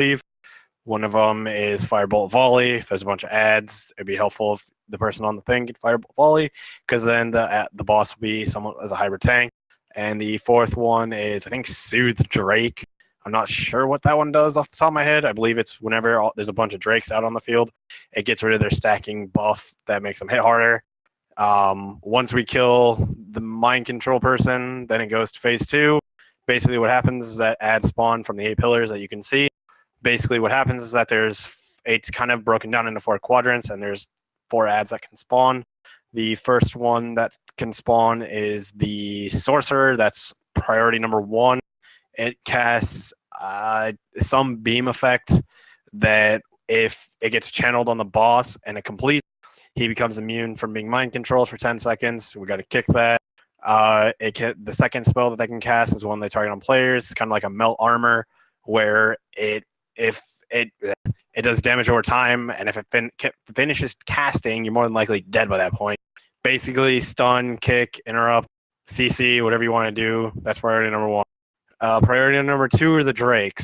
believe. One of them is Firebolt Volley. If there's a bunch of ads, it'd be helpful if the person on the thing can Firebolt Volley, because then the boss will be someone as a hybrid tank. And the fourth one is, I think, Soothe Drake. I'm not sure what that one does off the top of my head. I believe it's whenever there's a bunch of Drakes out on the field, it gets rid of their stacking buff that makes them hit harder. Once we kill the mind control person, then it goes to phase 2. Basically, what happens is that ads spawn from the 8 pillars that you can see. Basically, what happens is that it's kind of broken down into 4 quadrants, and there's 4 ads that can spawn. The first one that can spawn is the Sorcerer. That's priority number 1. It casts some beam effect that if it gets channeled on the boss and it completes, he becomes immune from being mind controlled for 10 seconds. We got to kick that. The second spell that they can cast is one they target on players. It's kind of like a melt armor, where if it does damage over time, and if it finishes casting, you're more than likely dead by that point. Basically, stun, kick, interrupt, CC, whatever you want to do. That's priority number 1. Priority number 2 are the Drakes.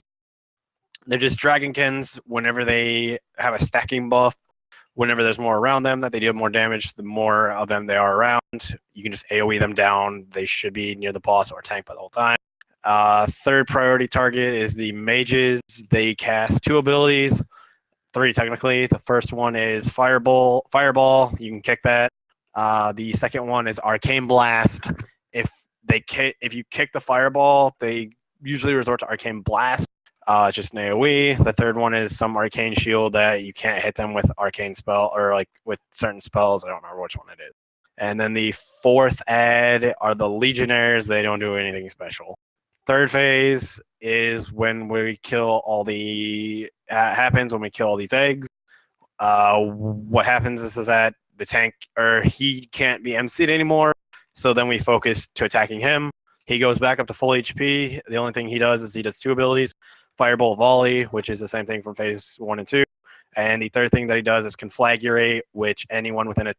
They're just Dragonkins. Whenever they have a stacking buff, whenever there's more around them that they deal more damage, the more of them there are around. You can just AoE them down. They should be near the boss or tank by the whole time. Third priority target is the mages. They cast 2 abilities, 3 technically. The first one is Fireball. You can kick that. The second one is Arcane Blast. If you kick the Fireball, they usually resort to Arcane Blast. It's just an AoE. The third one is some arcane shield that you can't hit them with arcane spell or like with certain spells. I don't remember which one it is. And then the fourth ad are the Legionnaires. They don't do anything special. Third phase is when we kill all the happens when we kill all these eggs. What happens is that the tank he can't be MC'd anymore. So then we focus to attacking him. He goes back up to full HP. The only thing he does is he does 2 abilities. Firebolt Volley, which is the same thing from phase 1 and 2. And the third thing that he does is Conflagurate, which anyone within a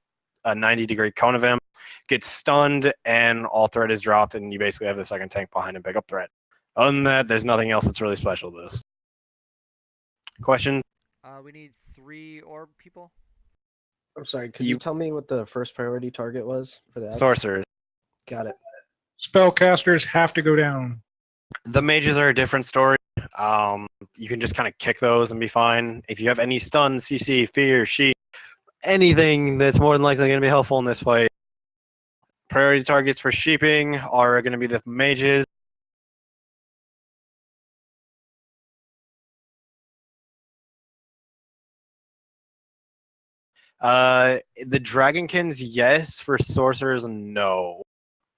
90-degree cone of him gets stunned, and all threat is dropped, and you basically have the second tank behind him pick up threat. Other than that, there's nothing else that's really special to this. Question? We need 3 orb people. I'm sorry, could you tell me what the first priority target was for that? Sorcerers. Got it. Spellcasters have to go down. The mages are a different story. You can just kind of kick those and be fine. If you have any stun, CC, fear, sheet, anything that's more than likely going to be helpful in this fight. Priority targets for sheeping are going to be the mages. The Dragonkins, yes. For sorcerers, no.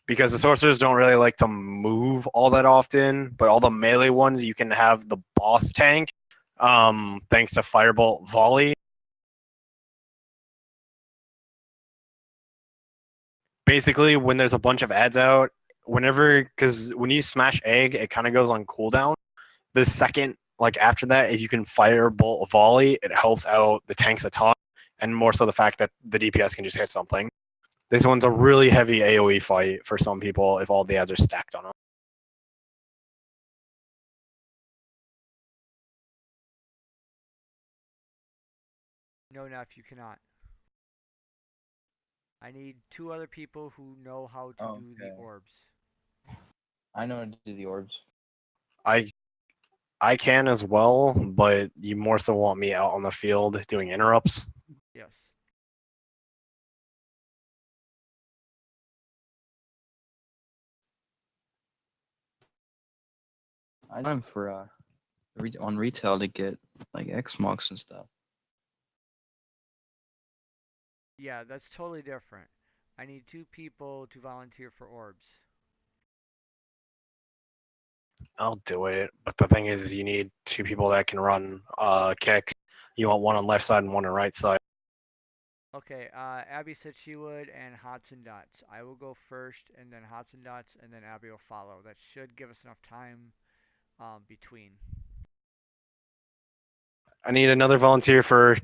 Because the sorcerers don't really like to move all that often, but all the melee ones, you can have the boss tank, thanks to Firebolt Volley. Basically, when there's a bunch of ads out, because when you smash egg, it kind of goes on cooldown. The second, after that, if you can Firebolt Volley, it helps out the tanks a ton, and more so the fact that the DPS can just hit something. This one's a really heavy AoE fight for some people if all the ads are stacked on them. No, Neff, you cannot. I need 2 other people who know how to do the orbs. I know how to do the orbs. I can as well, but you more so want me out on the field doing interrupts. Yes. I time for on retail to get X-Mox and stuff. Yeah, that's totally different. I need 2 people to volunteer for orbs. I'll do it, but the thing is you need 2 people that can run kicks. You want one on left side and one on right side. Okay, Abby said she would, and Hodson Dots. I will go first, and then Hodson Dots, and then Abby will follow. That should give us enough time between. I need another volunteer for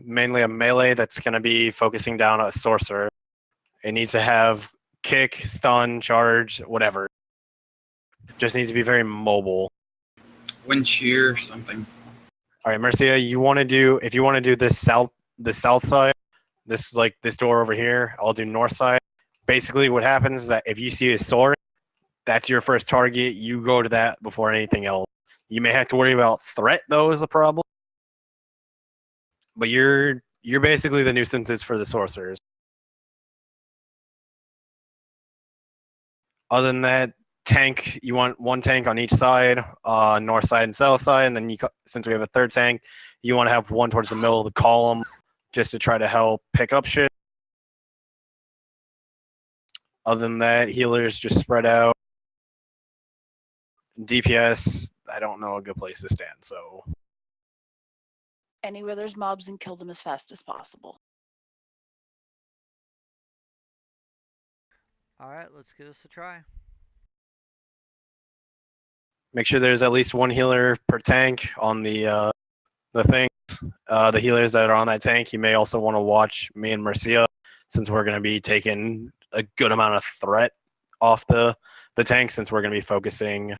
mainly a melee that's going to be focusing down a sorcerer. It needs to have kick, stun, charge, whatever. Just needs to be very mobile. wind shear or something. All right, Marcia, if you want to do this the south side, this like this door over here, I'll do north side. Basically, what happens is that if you see a sword, that's your first target. You go to that before anything else. You may have to worry about threat though is a problem, but you're basically the nuisances for the sorcerers. Other than that, tank, you want one tank on each side, north side and south side, and then since we have a third tank, you want to have one towards the middle of the column just to try to help pick up shit. Other than that, healers just spread out. DPS, I don't know a good place to stand, so Anywhere there's mobs and kill them as fast as possible. Alright, let's give this a try. make sure there's at least one healer per tank on the things. The healers that are on that tank, you may also want to watch me and Marcia, since we're going to be taking a good amount of threat off the tank, since we're going to be focusing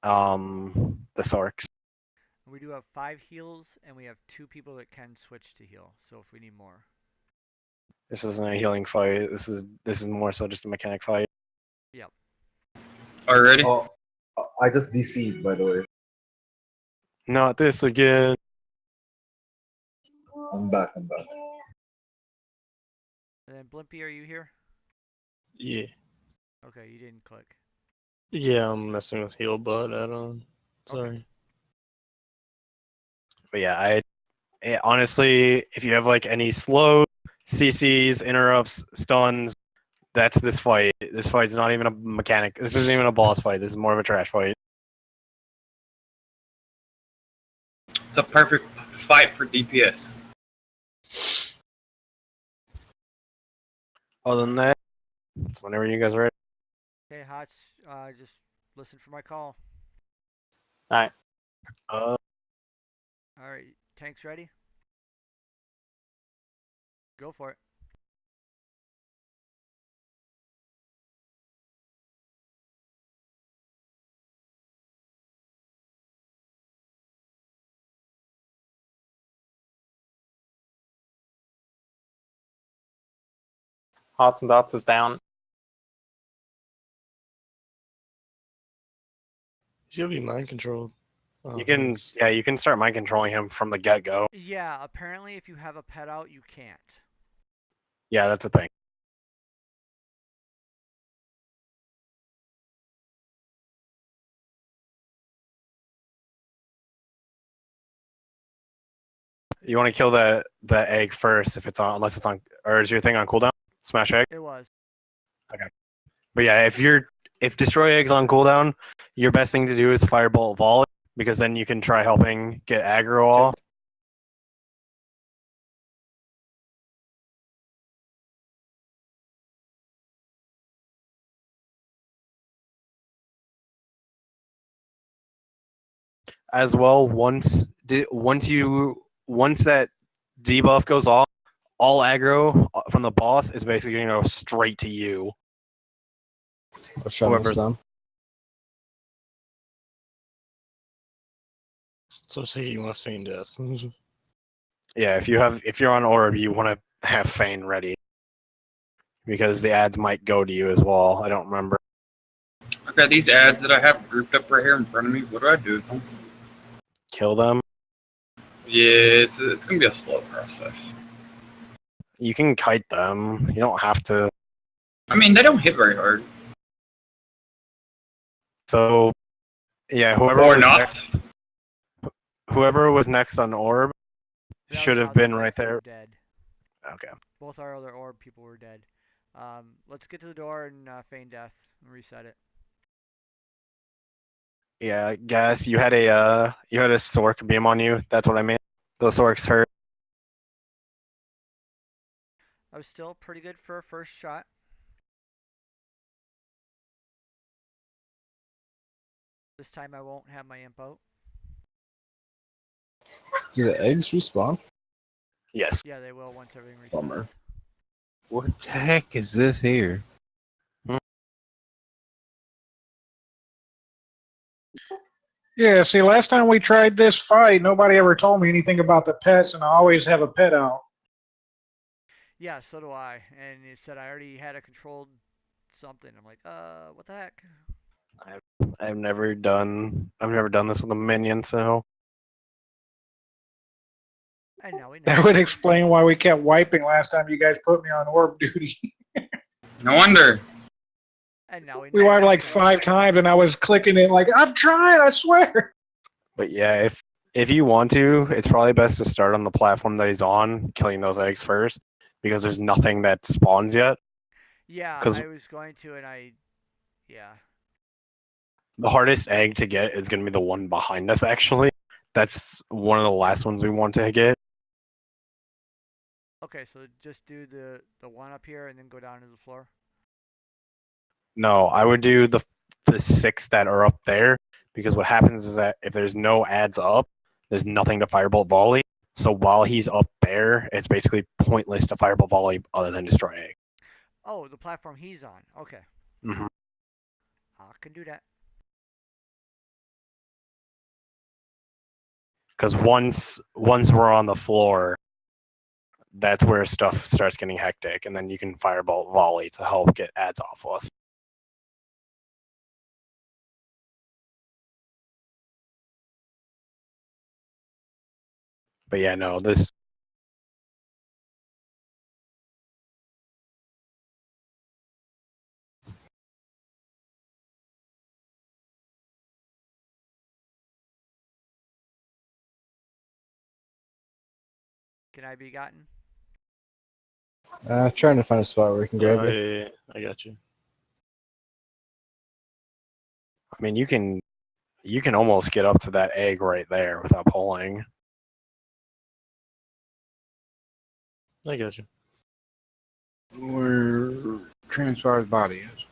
the Sarks. We do have 5 heals, and we have 2 people that can switch to heal, so if we need more. This isn't a healing fight. This is more so just a mechanic fight. Yep. Already? Oh, I just DC'd, by the way. Not this again. I'm back. And then Blimpy, are you here? Yeah. Okay, you didn't click. Yeah, I'm messing with heal bot add-on. Sorry. Okay. But yeah, honestly, if you have like any slow CCs, interrupts, stuns, that's this fight. This fight's not even a mechanic. This isn't even a boss fight. This is more of a trash fight. It's a perfect fight for DPS. Other than that, it's whenever you guys are ready. Okay, Hots, just listen for my call. Uh, Alright, tanks ready? Go for it. Hots and Dots is down. He's gonna be mind controlled. Oh, you can, thanks. yeah, you can start mind controlling him from the get go. Yeah, apparently if you have a pet out, you can't. Yeah, that's a thing. You want to kill the egg first if it's on, unless it's on, or is your thing on cooldown? Smash egg. It was. But yeah, if destroy egg's on cooldown, your best thing to do is firebolt volley, because then you can try helping get aggro off. As well, once that debuff goes off, all aggro from the boss is basically going to go straight to you. Or shut us Whoever's- down. So take it you want to feign death. Yeah, if you're on orb, you want to have feign ready, because the ads might go to you as well. I don't remember. I've got these ads that I have grouped up right here in front of me. What do I do with them? Kill them. Yeah, it's gonna be a slow process. You can kite them. You don't have to. I mean, they don't hit very hard. So, yeah, whoever Or was not. whoever was next on orb That should was have been Hots, right they were there. Dead. Okay. Both our other orb people were dead. Let's get to the door and feign death and reset it. Yeah, guess you had a Sork beam on you. That's what I mean. Those Sorks hurt. I was still pretty good for a first shot. This time I won't have my imp out. Do the eggs respawn? Yes. Yeah, they will once everything resets. Bummer. What the heck is this here? Yeah, see, last time we tried this fight, nobody ever told me anything about the pets, and I always have a pet out. Yeah, so do I. And it said I already had a controlled something. I'm like, what the heck? I've never done this with a minion, so And now we know. That would explain why we kept wiping last time you guys put me on orb duty. No wonder. And now we know. We wiped like 5 times, and I was clicking it like, I'm trying, I swear. but yeah, if you want to, it's probably best to start on the platform that he's on, killing those eggs first, because there's nothing that spawns yet. Yeah, 'Cause I was going to, and yeah. the hardest egg to get is going to be the one behind us, actually. That's one of the last ones we want to get. Okay, so just do the one up here and then go down to the floor. No, I would do the 6 that are up there, because what happens is that if there's no ads up, there's nothing to firebolt volley. So while he's up there, it's basically pointless to firebolt volley other than destroy egg. Oh, the platform he's on. Okay. Mm-hmm. I can do that. Because once we're on the floor, that's where stuff starts getting hectic, and then you can firebolt volley to help get ads off us. But yeah, no, this. Can I be gotten? Trying to find a spot where we can grab you. Yeah, I got you. I mean, you can almost get up to that egg right there without pulling. I got you. Where Transfire's body is.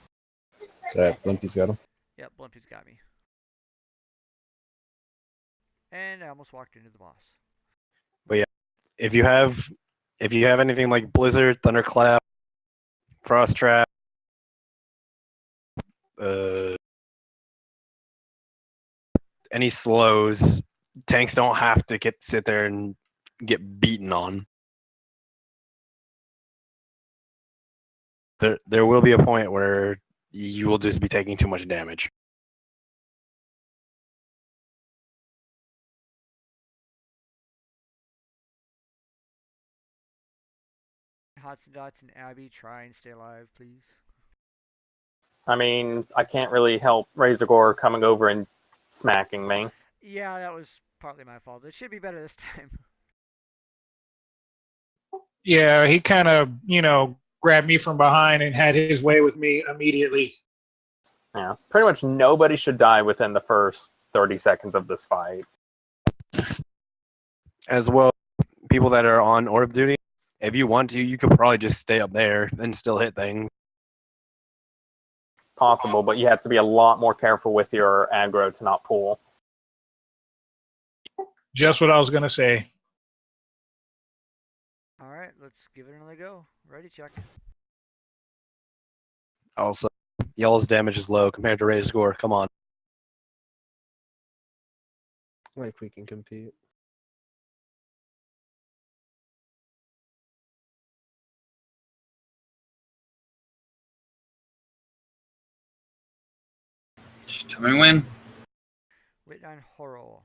Alright, Blimpy's got him. Yep, Blimpy's got me. And I almost walked into the boss. But yeah, if you have anything like Blizzard, Thunderclap, Frost Trap, any slows, tanks don't have to sit there and get beaten on. There will be a point where you will just be taking too much damage. Hots and Dots and Abby, try and stay alive, please. I mean, I can't really help Razorgore coming over and smacking me. Yeah, that was partly my fault. It should be better this time. Yeah, he kind of, grabbed me from behind and had his way with me immediately. Yeah, pretty much nobody should die within the first 30 seconds of this fight. As well, people that are on orb duty, if you want to, you could probably just stay up there and still hit things. Possible, but you have to be a lot more careful with your aggro to not pull. Just what I was going to say. Alright, let's give it another go. Ready check. Also, Yellow's damage is low compared to Razorgore. Come on. Like we can compete. Just tell me when. Wait on Horror.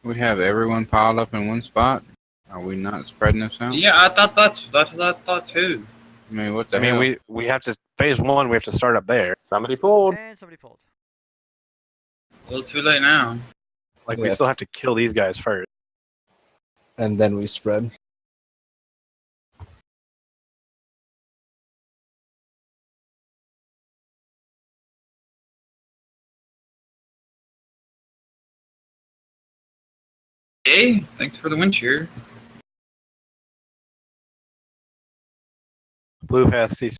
We have everyone piled up in one spot. Are we not spreading this out? Yeah, I thought that's what I thought too. I mean, what the hell? we have to phase 1. We have to start up there. Somebody pulled. And somebody pulled. A little too late now. Like we Yeah. still have to kill these guys first. And then we spread. Hey, thanks for the wind cheer. Blue path CC.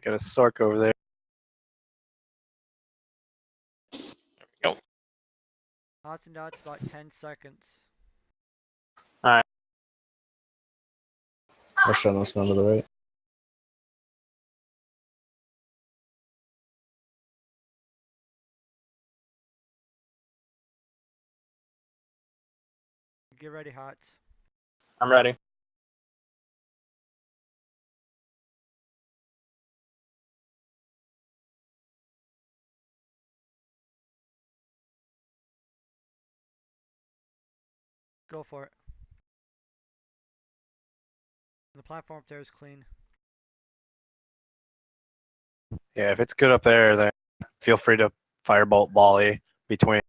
Got a Sark over there. Hots and dots, about 10 seconds. Rush on this one to the right. Get ready, Hots. I'm ready. Go for it. The platform up there is clean. Yeah, if it's good up there, then feel free to firebolt volley between.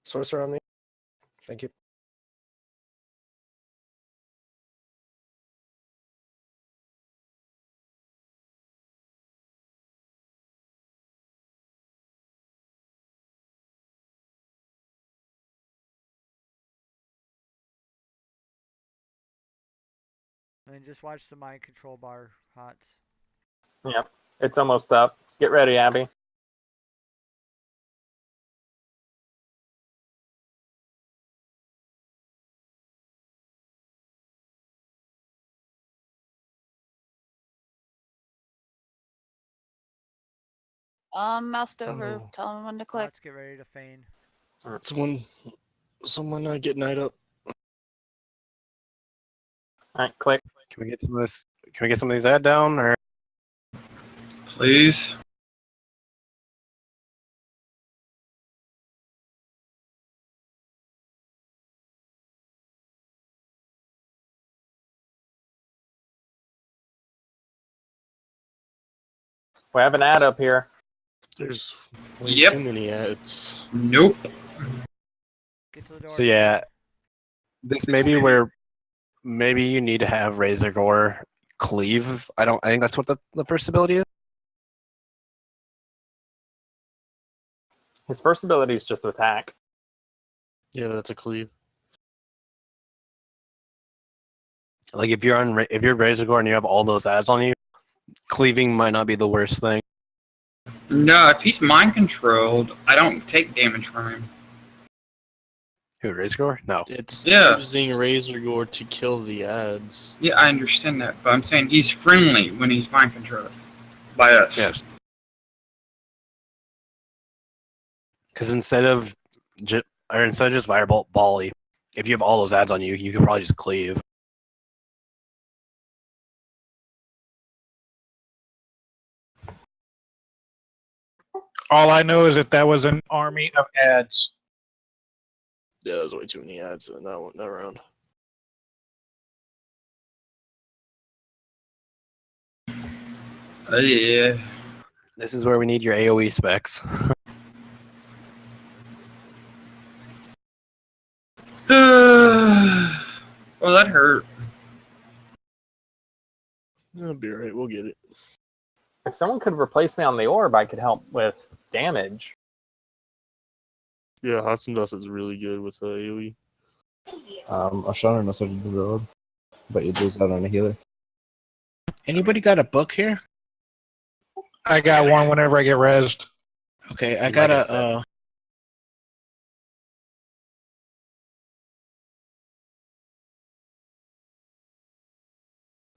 Sorcerer on me. Thank you. And then just watch the mind control bar, Hots. Yep. It's almost up. Get ready, Abby. Moused over. Oh. Tell him when to click. Hots, get ready to feign. Someone get Knight up. All right, click. Can we get some of this? Can we get some of these ad down? Or Please. We have an ad up here. There's way Yep. too many ads. Nope. Get to the door. so yeah, this may be where maybe you need to have Razor Gore cleave. I think that's what the first ability is. His first ability is just attack. Yeah, that's a cleave. Like if you're Razor Gore and you have all those ads on you, cleaving might not be the worst thing. No, if he's mind controlled, I don't take damage from him. Who, Razor Gore? No. It's Yeah. using Razor Gore to kill the ads. Yeah, I understand that, but I'm saying he's friendly when he's mind controlled by us. Yes. Because instead of just Firebolt Volley, if you have all those ads on you, you can probably just cleave. All I know is that was an army of ads. Yeah, there's way too many ads in that round. Yeah. This is where we need your AoE specs. Well, that hurt. That'll be alright, we'll get it. If someone could replace me on the orb, I could help with damage. Yeah, Hots and Dust is really good with AoE. Ashana knows how to do the orb, but you lose out on a healer. Anybody got a book here? I got one whenever I get rezzed. Okay, I Like got I said. a.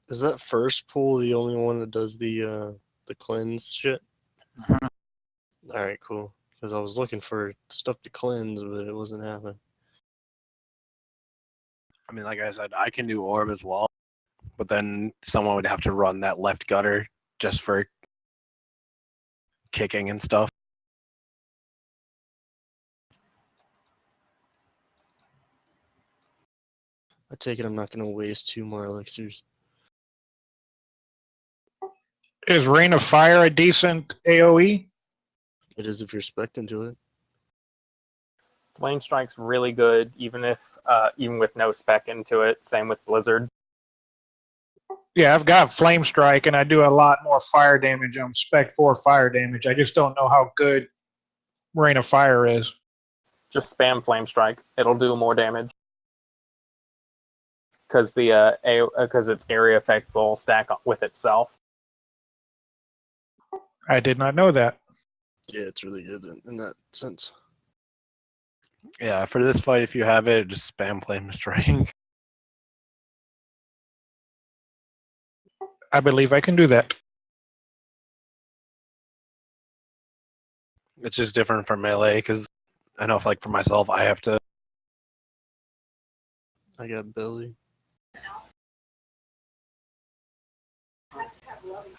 Is that first pool the only one that does the cleanse shit? Alright, cool. Because I was looking for stuff to cleanse, but it wasn't happening. I mean, like I said, I can do orb as well, but then someone would have to run that left gutter just for kicking and stuff. I take it I'm not going to waste 2 more elixirs. Is Rain of Fire a decent AoE? It is if you're spec'd into it. Flame Strike's really good, even with no spec into it. Same with Blizzard. Yeah, I've got Flame Strike, and I do a lot more fire damage on Spec 4 fire damage. I just don't know how good Rain of Fire is. Just spam Flame Strike. It'll do more damage. Because its area effect will stack with itself. I did not know that. Yeah, it's really good in that sense. Yeah, for this fight, if you have it, just spam Flame Strike. I believe I can do that. It's just different from melee, because I know, for myself, I have to. I got Billy.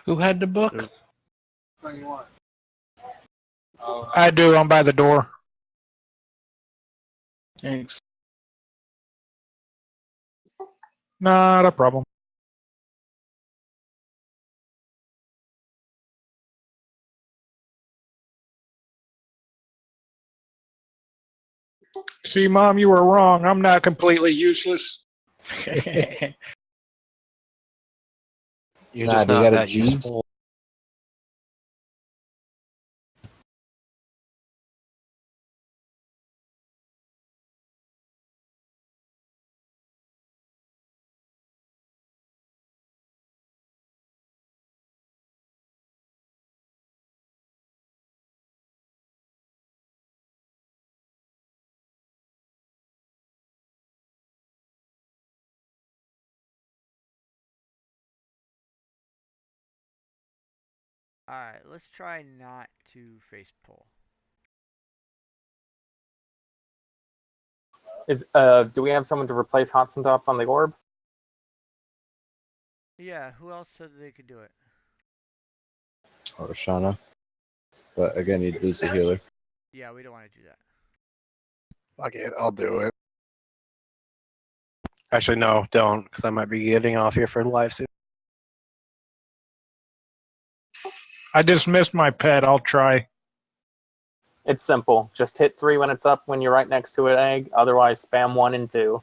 Who had the book? I do. I'm by the door. Thanks. Not a problem. See, Mom, you were wrong. I'm not completely useless. You're Nah, just do you not got a that G? useful. Alright, let's try not to face pull. Do we have someone to replace Hots and Dots on the orb? Yeah, who else said they could do it? Or Shauna. But again, you'd lose the healer. Yeah, we don't want to do that. Fuck it, I'll do it. Actually, no, don't, because I might be getting off here for live soon. I dismissed my pet. I'll try. It's simple. Just hit 3 when it's up when you're right next to an egg. Otherwise, spam 1 and 2.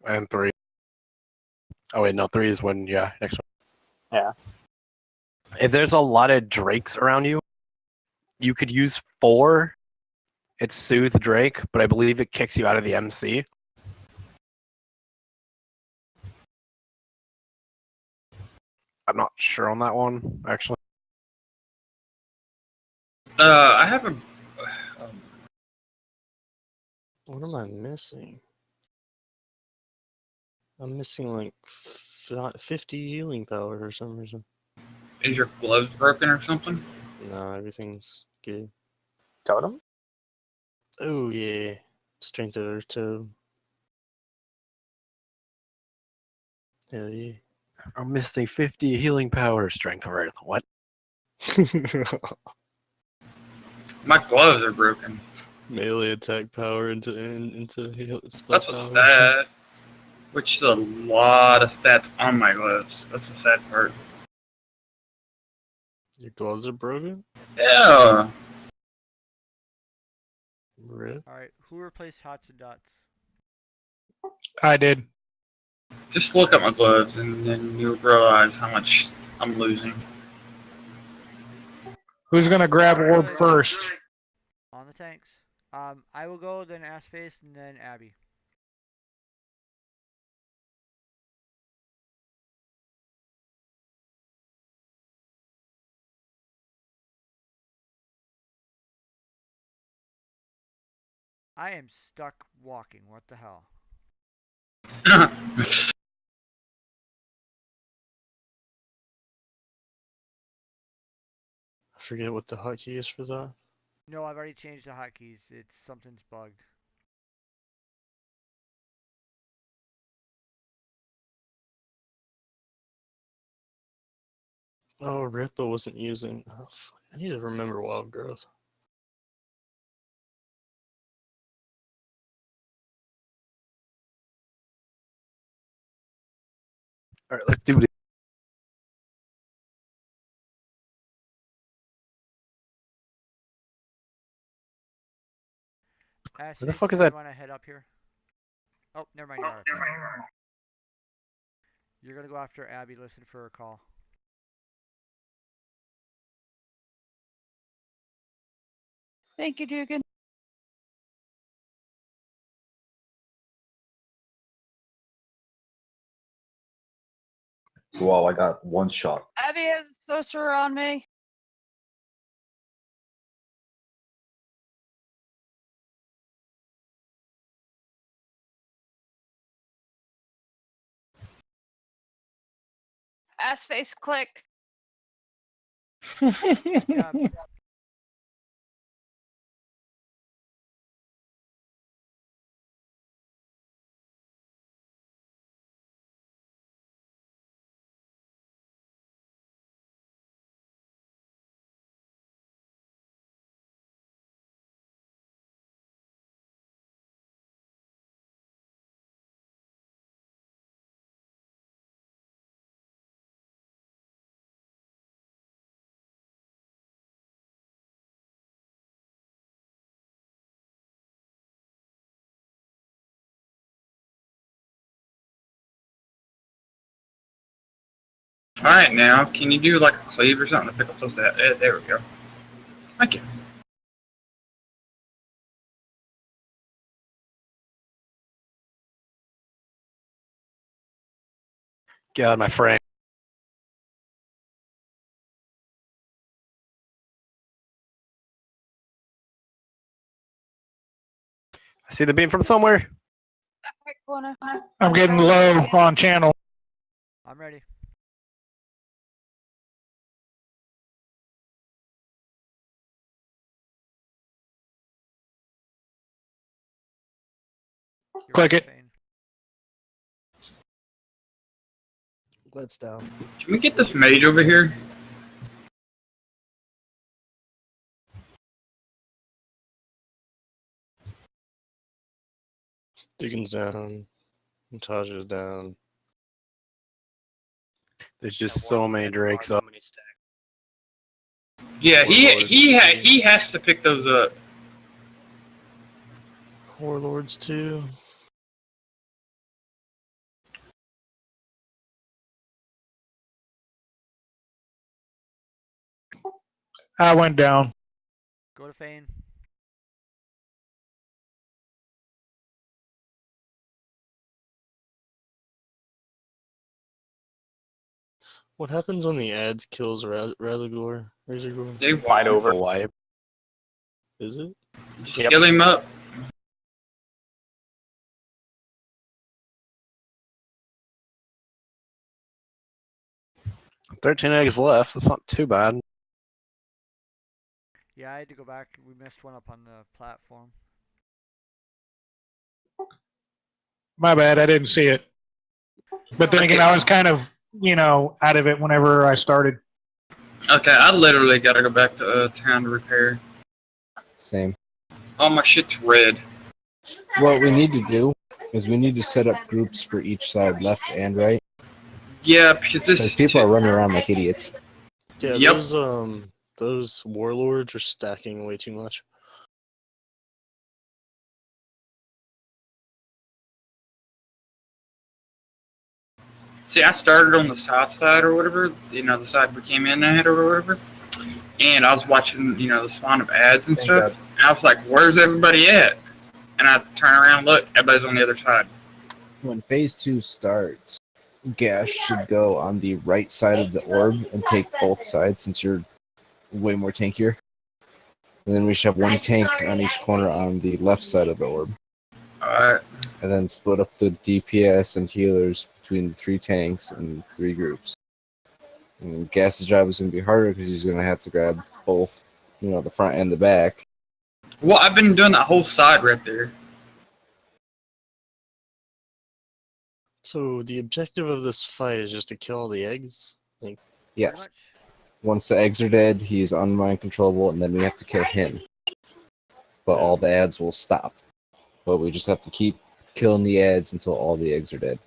And 3. Oh wait, no, 3 is when, yeah, next one. Yeah. If there's a lot of drakes around you, you could use 4. It's Soothe Drake, but I believe it kicks you out of the MC. I'm not sure on that one, actually. I have a. What am I missing? I'm missing like 50 healing power for some reason. Is your gloves broken or something? No, everything's good. Totem? Oh yeah, strength of Earth Totem. Hell yeah. I'm missing 50 healing power, Strength of Earth. What? My gloves are broken. Melee attack power into spell That's what's sad. Which is a lot of stats on my gloves. That's the sad part. Your gloves are broken? Yeah. Rip. Alright, who replaced Hots and Dots? I did. Just look at my gloves and then you'll realize how much I'm losing. Who's gonna grab orb first? On the tanks. I will go, then Assface, and then Abby. I am stuck walking. What the hell? I forget what the hotkey is for that. No, I've already changed the hotkeys. Something's bugged. Oh, Rip, I wasn't using. Oh, fuck. I need to remember Wild Growth. All right, let's do it. Ash, Where the fuck is you that? want to head up here? Oh, never mind. You're out. You're gonna go after Abby. Listen for her call. Thank you, Dugan. Well, I got one shot. Abby has a sorcerer on me. Ass face click. Yeah. Alright, now, can you do like a cleave or something to pick up those? There we go. Thank you. Get out of my frame. I see the beam from somewhere. Right corner. I'm getting low on channel. I'm ready. You're Click ready, it. Fane. Glit's down. Can we get this mage over here? Deacon's down. Natasha's down. There's just so many drakes up. Yeah, he has to pick those up. Warlords too. I went down. Go to Fane. What happens when the ads kills Razorgore? They fight over. Wipe. Is it? Just kill him up. $13 eggs left. That's not too bad. Yeah, I had to go back. We missed one up on the platform. My bad, I didn't see it. But then again, I was kind of, out of it whenever I started. Okay, I literally gotta go back to town to repair. Same. All my shit's red. What we need to do is we need to set up groups for each side, left and right. Yeah, because Because people are running around like idiots. Yeah, Yep. those warlords are stacking way too much. See, I started on the south side or whatever, the side we came in at or whatever, and I was watching, the spawn of ads and stuff, and I was like, where's everybody at? And I turn around and look, everybody's on the other side. When phase 2 starts, Gash should go on the right side of the orb and take both sides since you're way more tankier. And then we should have one tank on each corner on the left side of the orb. Alright. And then split up the DPS and healers between the 3 tanks and 3 groups. And Gas's job is going to be harder because he's going to have to grab both, the front and the back. Well, I've been doing that whole side right there. So the objective of this fight is just to kill all the eggs? Yes. Once the eggs are dead, he's unmind controllable, and then we have to kill him. But all the ads will stop. But we just have to keep killing the ads until all the eggs are dead.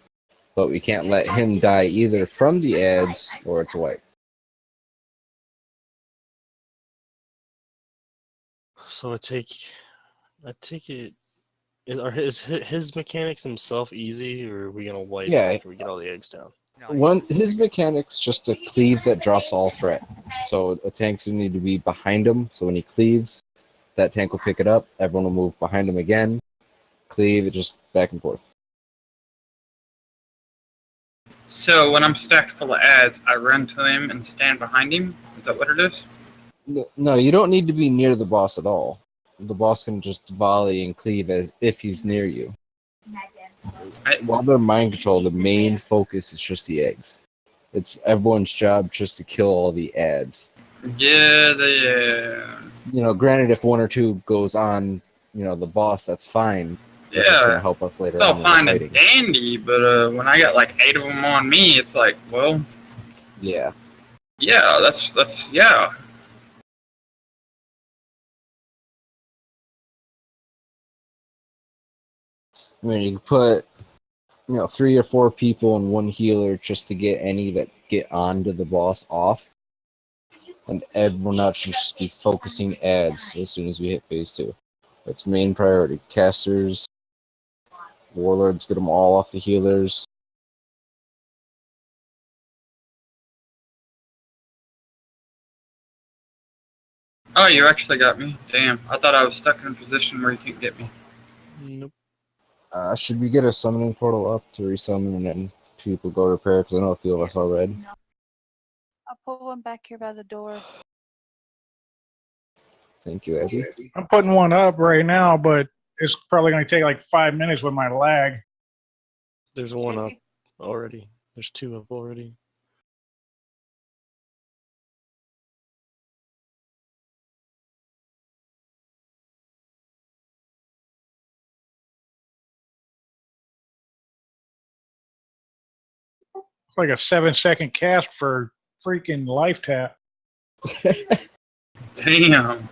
But we can't let him die either from the ads or it's a wipe. So I take it Are his mechanics himself easy, or are we gonna wipe Yeah. after we get all the eggs down? His mechanics just a cleave that drops all threat. So a tank's gonna need to be behind him. So when he cleaves, that tank will pick it up. Everyone will move behind him again. Cleave it just back and forth. So when I'm stacked full of ads, I run to him and stand behind him. Is that what it is? No, you don't need to be near the boss at all. The boss can just volley and cleave as if he's near you. While they're mind control, the main focus is just the eggs. It's everyone's job just to kill all the ads. Yeah, yeah. You know, granted, if one or two goes on, you know, the boss, that's fine. It's just gonna help us later It's all on when fine we're and fighting. dandy, but when I got like 8 of them on me, it's like, well, Yeah. yeah, that's yeah. I mean, you can put, you know, 3 or 4 people and 1 healer just to get any that get onto the boss off. And everyone else should just be focusing ads as soon as we hit phase 2. That's main priority. Casters, warlords, get them all off the healers. Oh, you actually got me. Damn, I thought I was stuck in a position where you can't get me. Nope. Should we get a summoning portal up to resummon and then people go repair? Because I know a few of us already. I'll put one back here by the door. Thank you, Abby. I'm putting one up right now, but it's probably going to take like 5 minutes with my lag. There's one up already. There's 2 up already. It's like a 7-second cast for freaking life tap. Damn.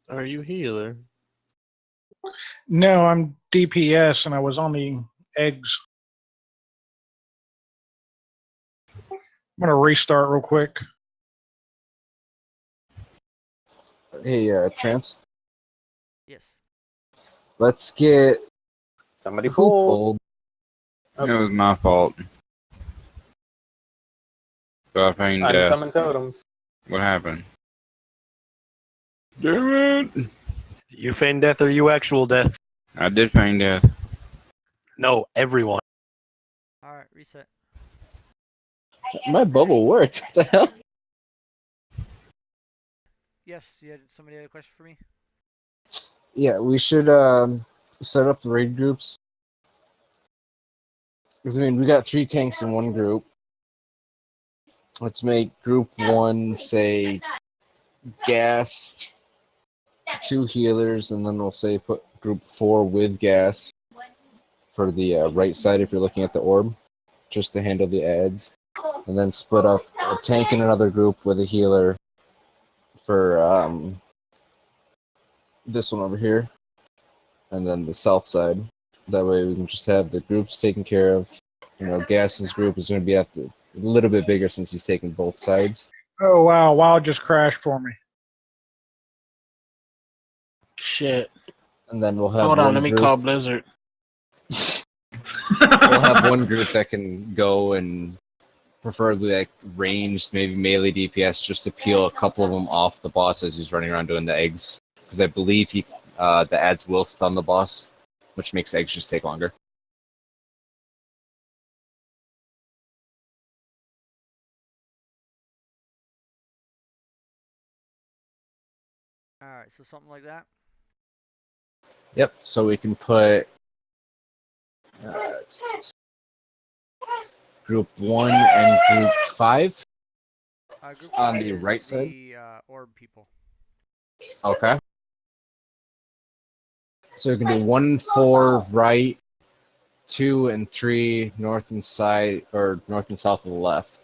Are you healer? No, I'm DPS and I was on the eggs. I'm going to restart real quick. Hey, Trance. Yes. Let's get. Somebody Who pulled. It was my fault. So I feigned death. Unsummoned totems. What happened? Damn it! You feign death or you actual death? I did feign death. No, everyone. Alright, reset. My bubble worked. What the hell? Yes, somebody had a question for me? Yeah, we should set up the raid groups. Because, I mean, we got 3 tanks in one group. Let's make group 1, say, gas, 2 healers, and then we'll say put group 4 with gas for the right side if you're looking at the orb, just to handle the ads. And then split up a tank in another group with a healer for this one over here, and then the south side. That way we can just have the groups taken care of. You know, Gas's group is going to be a little bit bigger since he's taking both sides. Oh, wow. WoW just crashed for me. Shit. And then we'll have Hold on, one let me group. call Blizzard. We'll have one group that can go and preferably like ranged, maybe melee DPS, just to peel a couple of them off the boss as he's running around doing the eggs. Because I believe the ads will stun the boss, which makes eggs just take longer. Alright, so something like that? Yep, so we can put group 1 and group 5 Group on 5 the is right side. The orb people. Okay. So we can do 1, 4 right, 2 and 3 north and side or north and south of the left.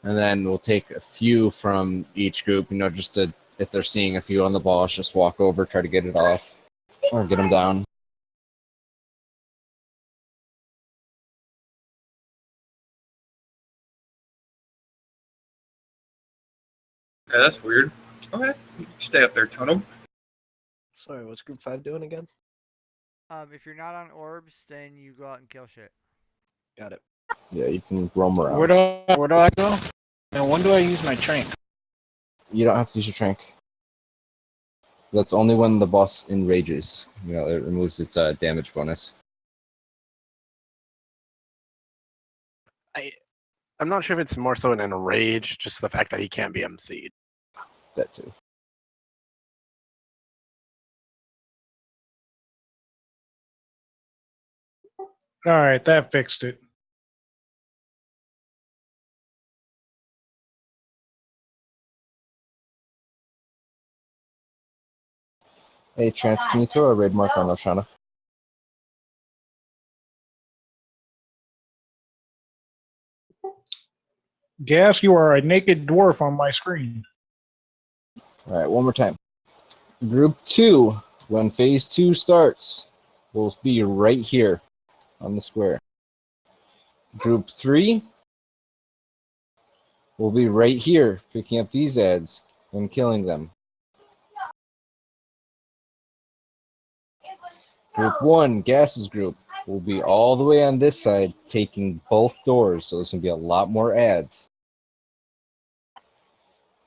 And then we'll take a few from each group, you know, just to, if they're seeing a few on the boss, just walk over, try to get it off, or get them down. Yeah, that's weird. Okay, stay up there, Totem. Sorry, what's group 5 doing again? If you're not on orbs, then you go out and kill shit. Got it. Yeah, you can roam around. Where do I go? And when do I use my trank? You don't have to use your trank. That's only when the boss enrages. You know, it removes its damage bonus. I'm not sure if it's more so an enrage, just the fact that he can't be MC'd. That too. All right, that fixed it. Hey, Trance, can you throw a raid mark on Oshana? Gas, you are a naked dwarf on my screen. Alright, one more time. Group 2, when phase 2 starts, will be right here on the square. Group 3 will be right here, picking up these ads and killing them. Group 1, Gas's group, will be all the way on this side, taking both doors, so there's going to be a lot more ads.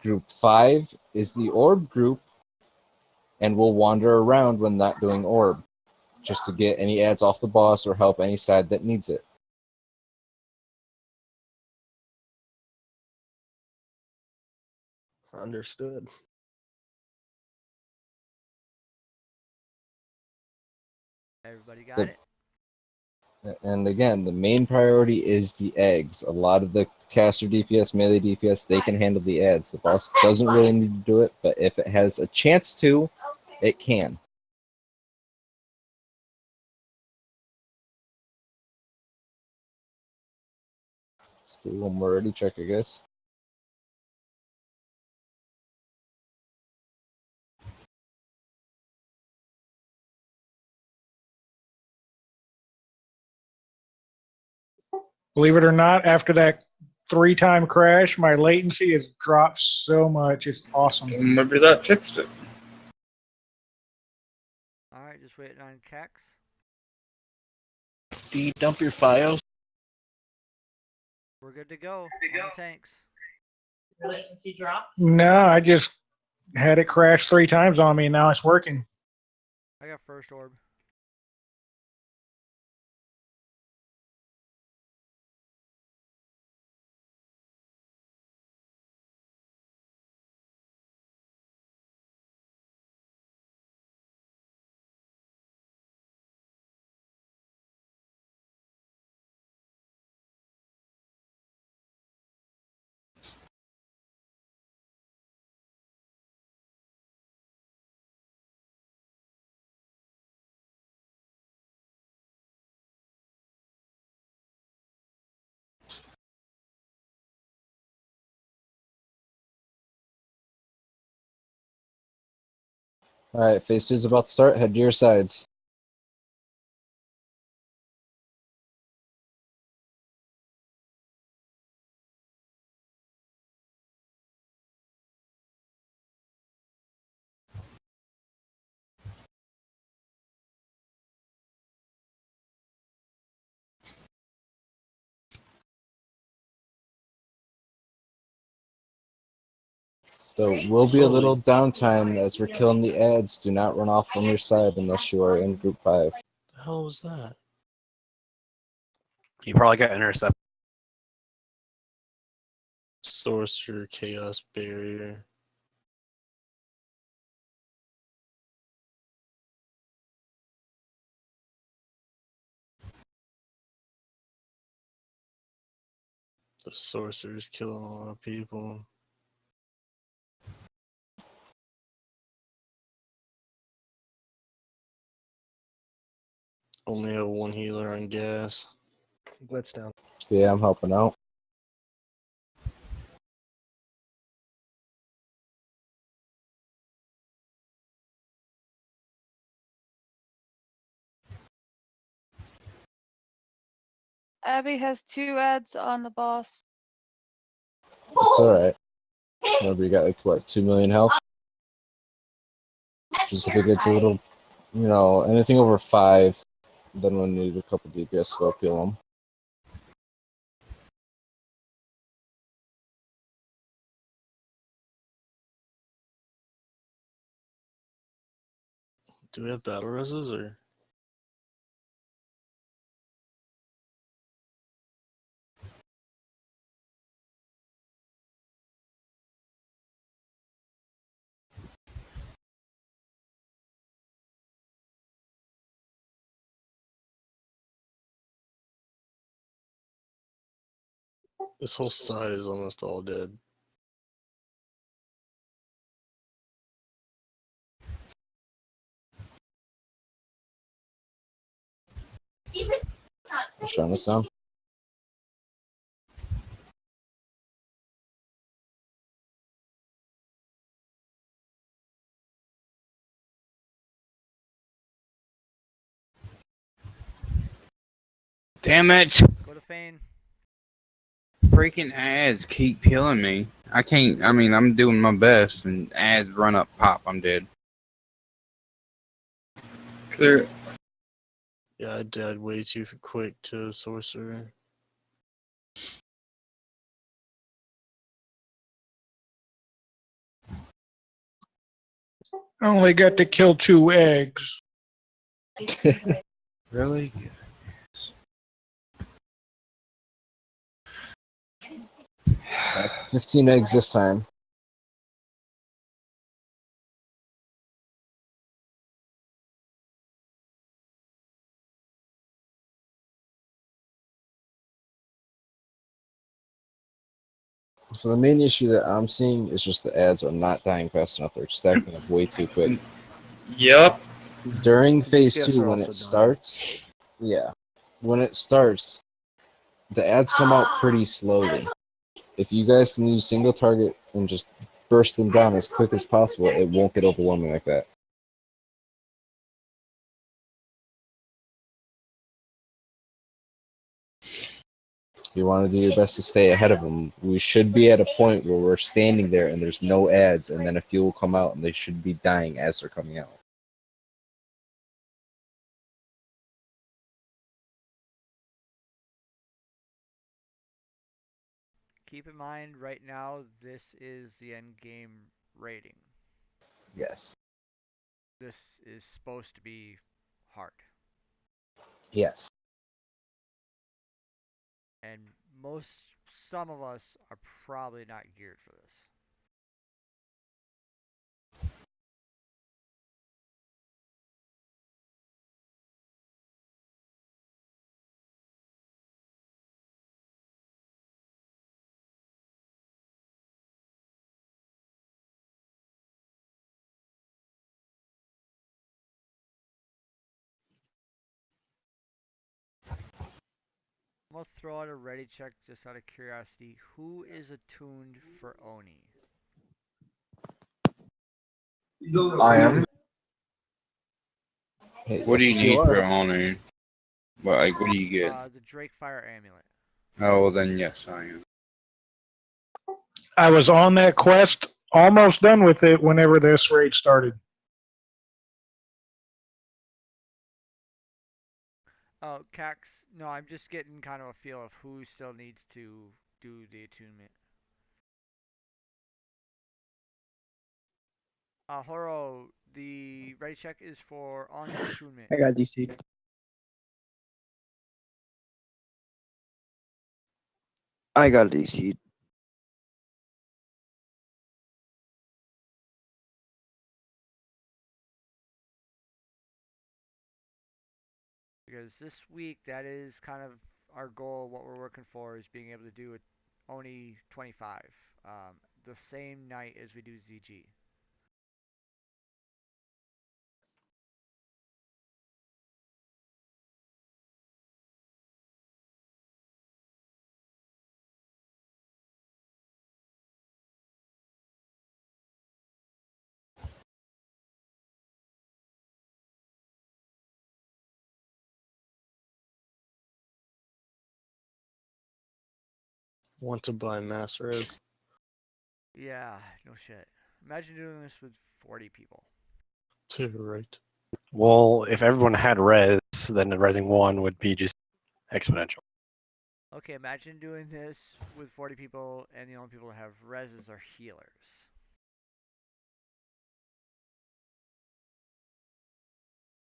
Group 5 is the orb group, and will wander around when not doing orb, just to get any ads off the boss or help any side that needs it. Understood. Everybody got it? And again, the main priority is the eggs. A lot of the caster DPS, melee DPS, they can handle the ads. The boss doesn't really need to do it, but if it has a chance to, it can. Let's do one more ready check, I guess. Believe it or not, after that 3-time crash, my latency has dropped so much. It's awesome. Maybe that fixed it. Alright, just waiting on Kex. Do you dump your files? We're good to go. On the tanks. Your latency dropped? No, I just had it crash 3 times on me, and now it's working. I got first orb. Alright, phase 2 is about to start. Head to your sides. There will be a little downtime as we're killing the ads. Do not run off from your side unless you are in group 5. The hell was that? You probably got intercepted. Sorcerer Chaos Barrier. The sorcerer's killing a lot of people. Only have one healer on gas. Blitz down. Yeah, I'm helping out. Abby has 2 ads on the boss. It's alright. Remember, you got like what, 2 million health? Just if it gets a little, anything over 5, then we'll need a couple DPS to go kill them. Do we have battle reses or? This whole side is almost all dead. Shutting us down. Damn it! Go to Fane. Freaking ads keep killing me. I can't. I mean, I'm doing my best, and ads run up, pop. I'm dead. Clear. Yeah, I died way too quick to sorcerer. I only got to kill 2 eggs. Really? 15 eggs this time. So the main issue that I'm seeing is just the ads are not dying fast enough. They're stacking up way too quick. Yep. During phase DPS 2, are when also it dying. starts, yeah, when it starts, the ads come out pretty slowly. If you guys can use single target and just burst them down as quick as possible, it won't get overwhelming like that. You want to do your best to stay ahead of them. We should be at a point where we're standing there and there's no ads, and then a few will come out and they should be dying as they're coming out. Keep in mind, right now, this is the end game rating. Yes. This is supposed to be hard. Yes. And some of us are probably not geared for this. I'm gonna throw out a ready check just out of curiosity. Who is attuned for Oni? I am. Hey, What do yes, you you need for are. honor? What do you get? The Drake Fire Amulet. Oh, well then yes, I am. I was on that quest, almost done with it whenever this raid started. Oh, Cax. No, I'm just getting kind of a feel of who still needs to do the attunement. Horo, the ready check is for Oni attunement. I got DC. I got DC. Because this week, that is kind of our goal. What we're working for is being able to do it Oni 25, the same night as we do ZG. Want to buy mass res? Yeah, no shit. Imagine doing this with 40 people. Right. Well, if everyone had res, then the resing 1 would be just exponential. Okay, imagine doing this with 40 people and the only people that have reses are healers.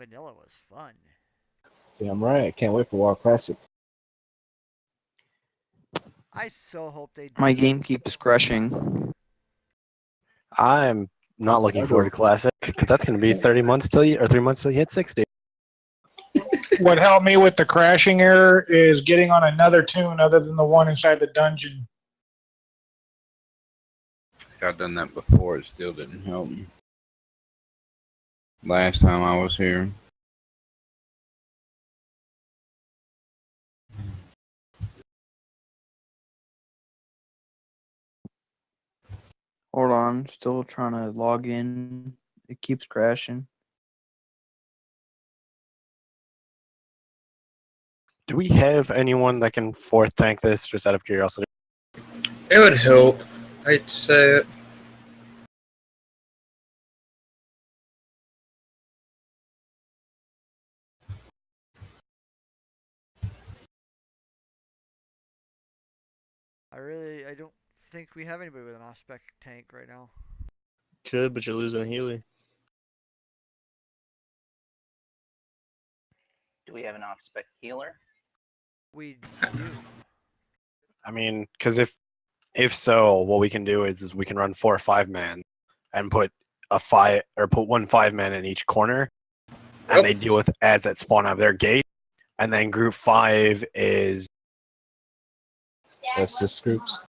Vanilla was fun. Damn right. Can't wait for War Classic. I so hope they do My that game with keeps War crashing. Classic. I'm not looking forward to Classic because that's going to be 30 months till you, or 3 months till you hit 60. What helped me with the crashing error is getting on another tune other than the one inside the dungeon. I've done that before. It still didn't help me. Last time I was here. Hold on, still trying to log in. It keeps crashing. Do we have anyone that can fourth tank this, just out of curiosity? It would help. I hate to say it. I don't think we have anybody with an off-spec tank right now. Could, but you're losing a healer. Do we have an off-spec healer? We do. I mean, because if so, what we can do is we can run 4 or 5 man, and put one 5 man in each corner, and they deal with ads that spawn out of their gate, and then group 5 is Assist groups.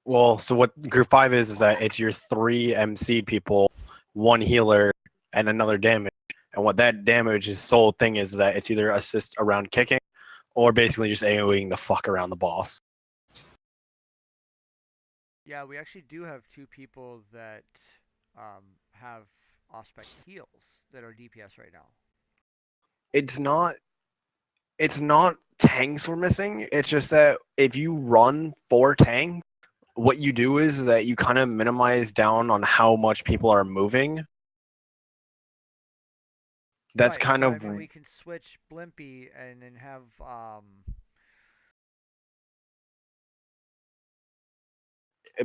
well. So what group 5 is that it's your 3 MC people, 1 healer, and another damage. And what that damage is sole thing is that it's either assist around kicking, or basically just AoEing the fuck around the boss. Yeah, we actually do have 2 people that have off-spec heals that are DPS right now. It's not tanks we're missing. It's just that if you run 4 tanks, what you do is that you kind of minimize down on how much people are moving. That's right, kind but of I mean, we can switch Blimpy and then have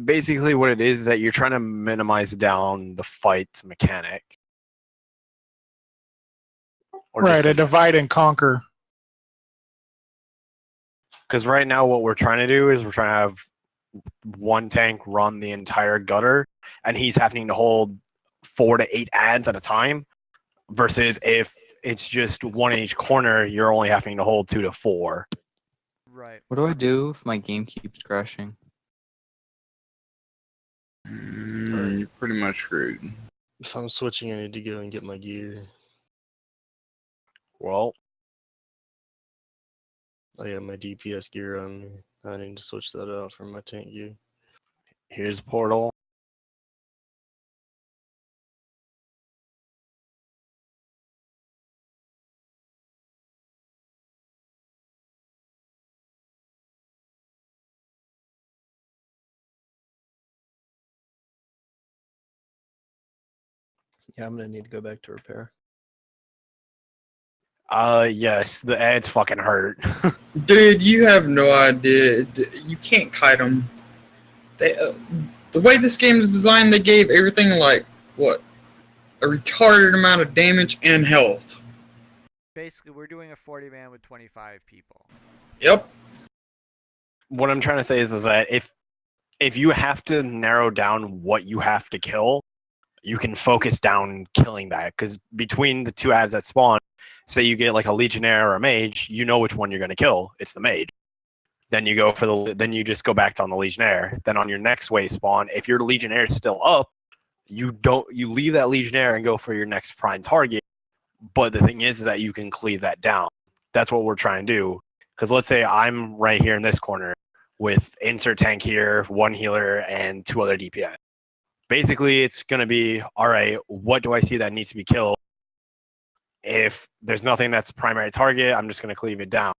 basically what it is that you're trying to minimize down the fight mechanic. Or Right, just a like, divide and conquer. because right now what we're trying to do is we're trying to have 1 tank run the entire gutter, and he's having to hold 4 to 8 ads at a time, versus if it's just 1 in each corner, you're only having to hold 2 to 4. Right. What do I do if my game keeps crashing? You're pretty much screwed. If I'm switching, I need to go and get my gear. Well, I got my DPS gear on me. I need to switch that out for my tank gear. here's Portal. Yeah, I'm gonna need to go back to repair. Yes, the ads fucking hurt. Dude, you have no idea. You can't kite them. They, the way this game is designed, they gave everything like, what? A retarded amount of damage and health. Basically, we're doing a 40-man with 25 people. Yep. What I'm trying to say is that if you have to narrow down what you have to kill, you can focus down killing that, because between the 2 ads that spawn, say you get like a legionnaire or a mage, you know which one you're going to kill. It's the mage. Then you go for then you just go back on the legionnaire. Then on your next wave spawn, if your legionnaire is still up, you leave that legionnaire and go for your next prime target. But the thing is that you can cleave that down. That's what we're trying to do. Because let's say I'm right here in this corner with insert tank here, 1 healer, and 2 other DPS. Basically, it's going to be, all right, what do I see that needs to be killed? If there's nothing that's a primary target, I'm just going to cleave it down.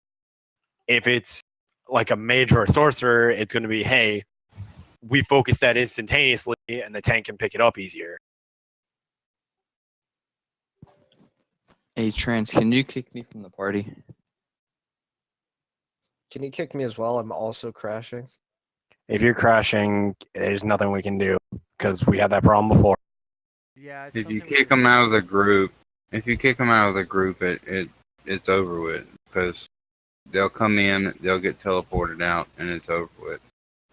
If it's like a mage or a sorcerer, it's going to be, hey, we focus that instantaneously, and the tank can pick it up easier. Hey, Trans, can you kick me from the party? Can you kick me as well? I'm also crashing. If you're crashing, there's nothing we can do because we had that problem before. Yeah, it's If you something we kick them out of the discussed. group, it's over with because they'll come in, they'll get teleported out, and it's over with.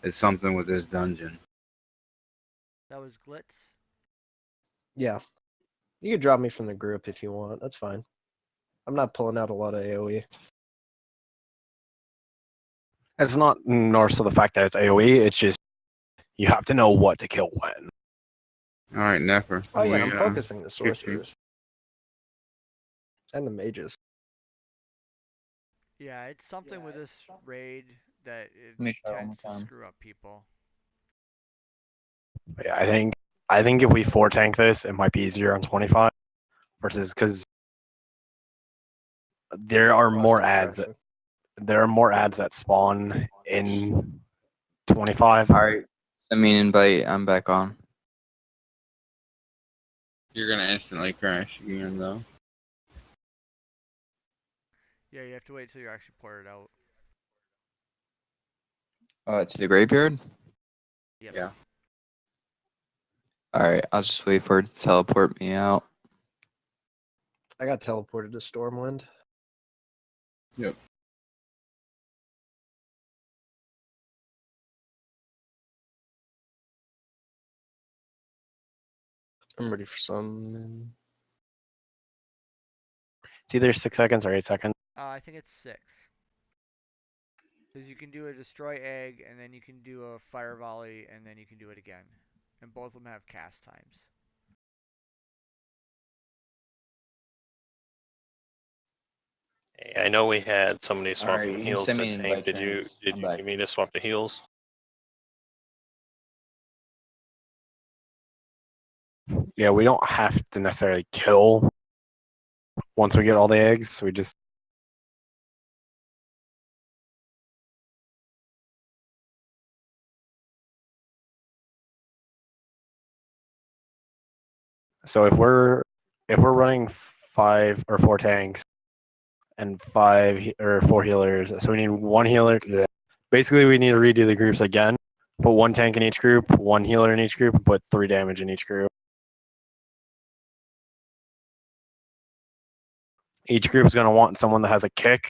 It's something with this dungeon. That was Glitz. Yeah. You can drop me from the group if you want. That's fine. I'm not pulling out a lot of AoE. It's not nor so the fact that it's AoE, it's just you have to know what to kill when. All right, Nefer. Oh yeah, I'm we, focusing the get you. sorcerers. And the mages. Yeah, it's something with this raid that it Let me try one more tends to time. screw up people. But yeah, I think if we 4 tank this, it might be easier on 25 versus because there are more ads. There are more ads that spawn in 25. All right. Send me an invite. I'm back on. You're gonna instantly crash again, though. Yeah, you have to wait till you're actually ported out. To the graveyard? Yep. Yeah. All right. I'll just wait for it to teleport me out. I got teleported to Stormwind. Yep. I'm ready for some. It's either 6 seconds or 8 seconds. I think it's 6. Because you can do a destroy egg, and then you can do a fire volley, and then you can do it again. And both of them have cast times. Hey, I know we had somebody swap Alright, from you can heals send to me an tank. invite, Did you Trans. did I'm you back. need me to swap to heals? Yeah, we don't have to necessarily kill once we get all the eggs. We just so if we're running 5 or 4 tanks and 4 healers, so we need 1 healer. Basically, we need to redo the groups again. Put 1 tank in each group, 1 healer in each group, and put 3 damage in each group. Each group is going to want someone that has a kick.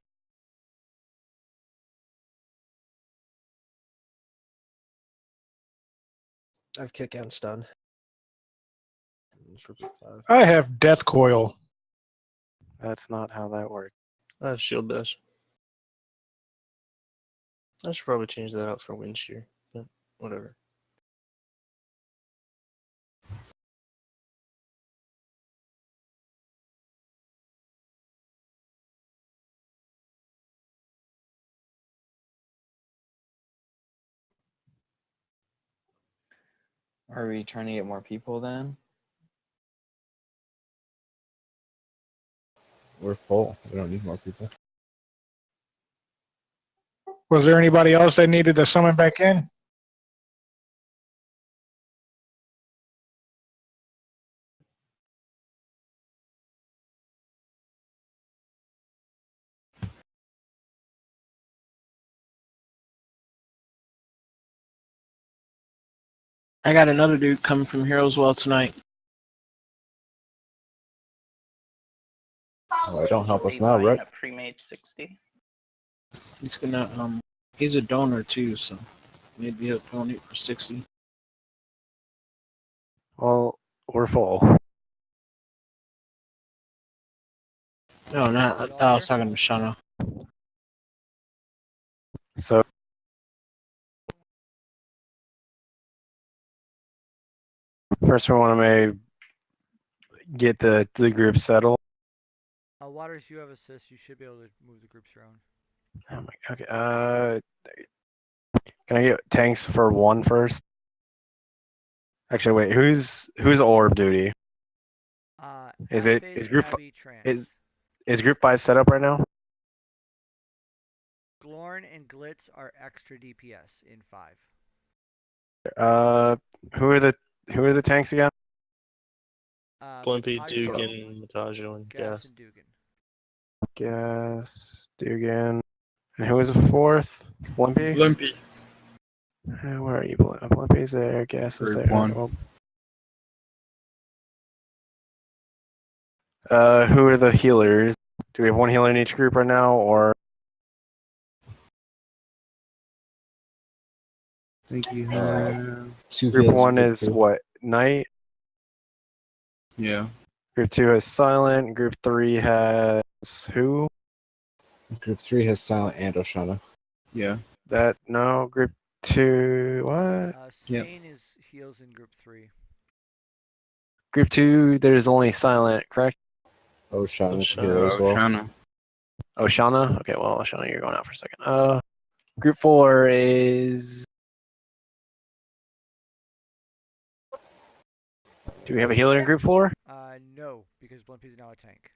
I have kick and stun. For group 5. I have Death Coil. That's not how that works. I have shield dash. I should probably change that out for wind shear, but whatever. Are we trying to get more people then? We're full. We don't need more people. Was there anybody else that needed to summon back in? I got another dude coming from Heroes Well tonight. Oh, don't help us Is he now, buying right? a pre-made 60? He's gonna he's a donor too, so maybe he'll donate for 60. Well, we're full. No, not I was talking to Shauna. So first we want to get the group settled. Waters, you have assist. You should be able to move the groups around. Oh my, okay. Can I get tanks for 1 first? Actually, wait. Who's orb duty? Is it Aphid, is group Abby, Trans. is group 5 set up right now? Glorn and Glitz are extra DPS in 5. Who are the tanks again? Blimpy, Matajo, Dugan, Matajo, and Gas, Gas. and Dugan. Gas, Dugan, and who was the fourth? Blimpy. Blimpy. Where are you? Blimpy's there. Gas is Group there. one. Who are the healers? Do we have one healer in each group right now, or? I think you have Two Group heals. one Group is two. what? Knight. yeah. Group two has silent. Group three has who? Group 3 has Silent and Oshana. Yeah. That no. Group two. What? Stain is heals in group 3. Group two. There's only silent, correct? Oshana's a hero as well. Oshana. Oshana. Okay, well, Oshana, you're going out for a second. Group four is. Do we have a healer in group four? No, because Blimpy's now a tank.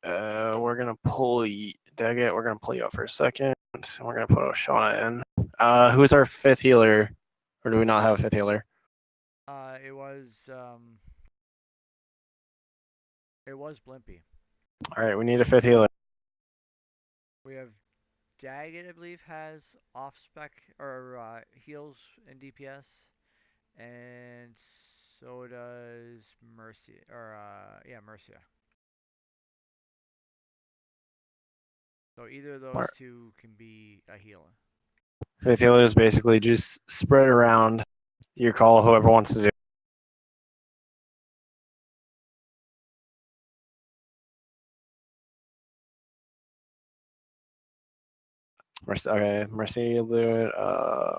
We're gonna pull you, Daggett. We're gonna pull you out for a second. And we're gonna put Oshana in. Who's our fifth healer? Or do we not have a fifth healer? It was Blimpy. All right, we need a fifth healer. We have Daggett, I believe, has off spec or heals and DPS, and so does Mercy Mercia. So either of those two can be a healer. Fifth healer is basically just spread around. You call whoever wants to do. Mercy, okay, Mercy, will do it.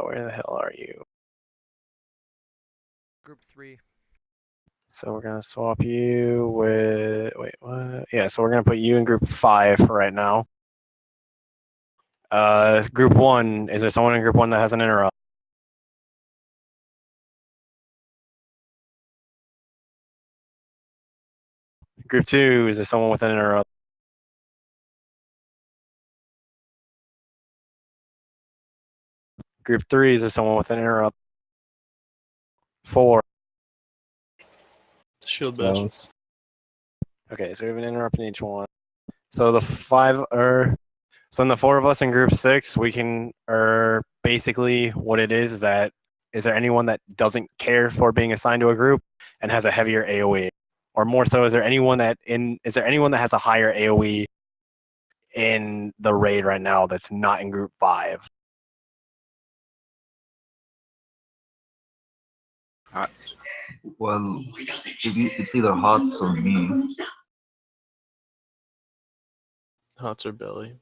Where the hell are you? Group 3. So we're gonna swap you with. Wait, what? Yeah, so we're gonna put you in group 5 for right now. Group 1. Is there someone in group 1 that has an interrupt? Group 2. Is there someone with an interrupt? Group 3. Is there someone with an interrupt? 4. Shield bash. Okay, so we have an interrupt in each one. So the 5 are. So in the 4 of us in group 6, we can, or basically what it is that, is there anyone that doesn't care for being assigned to a group and has a heavier AoE? Or more so, is there anyone that has a higher AoE in the raid right now that's not in group 5? Hots. Well, it's either Hots or me. Hots or Belly.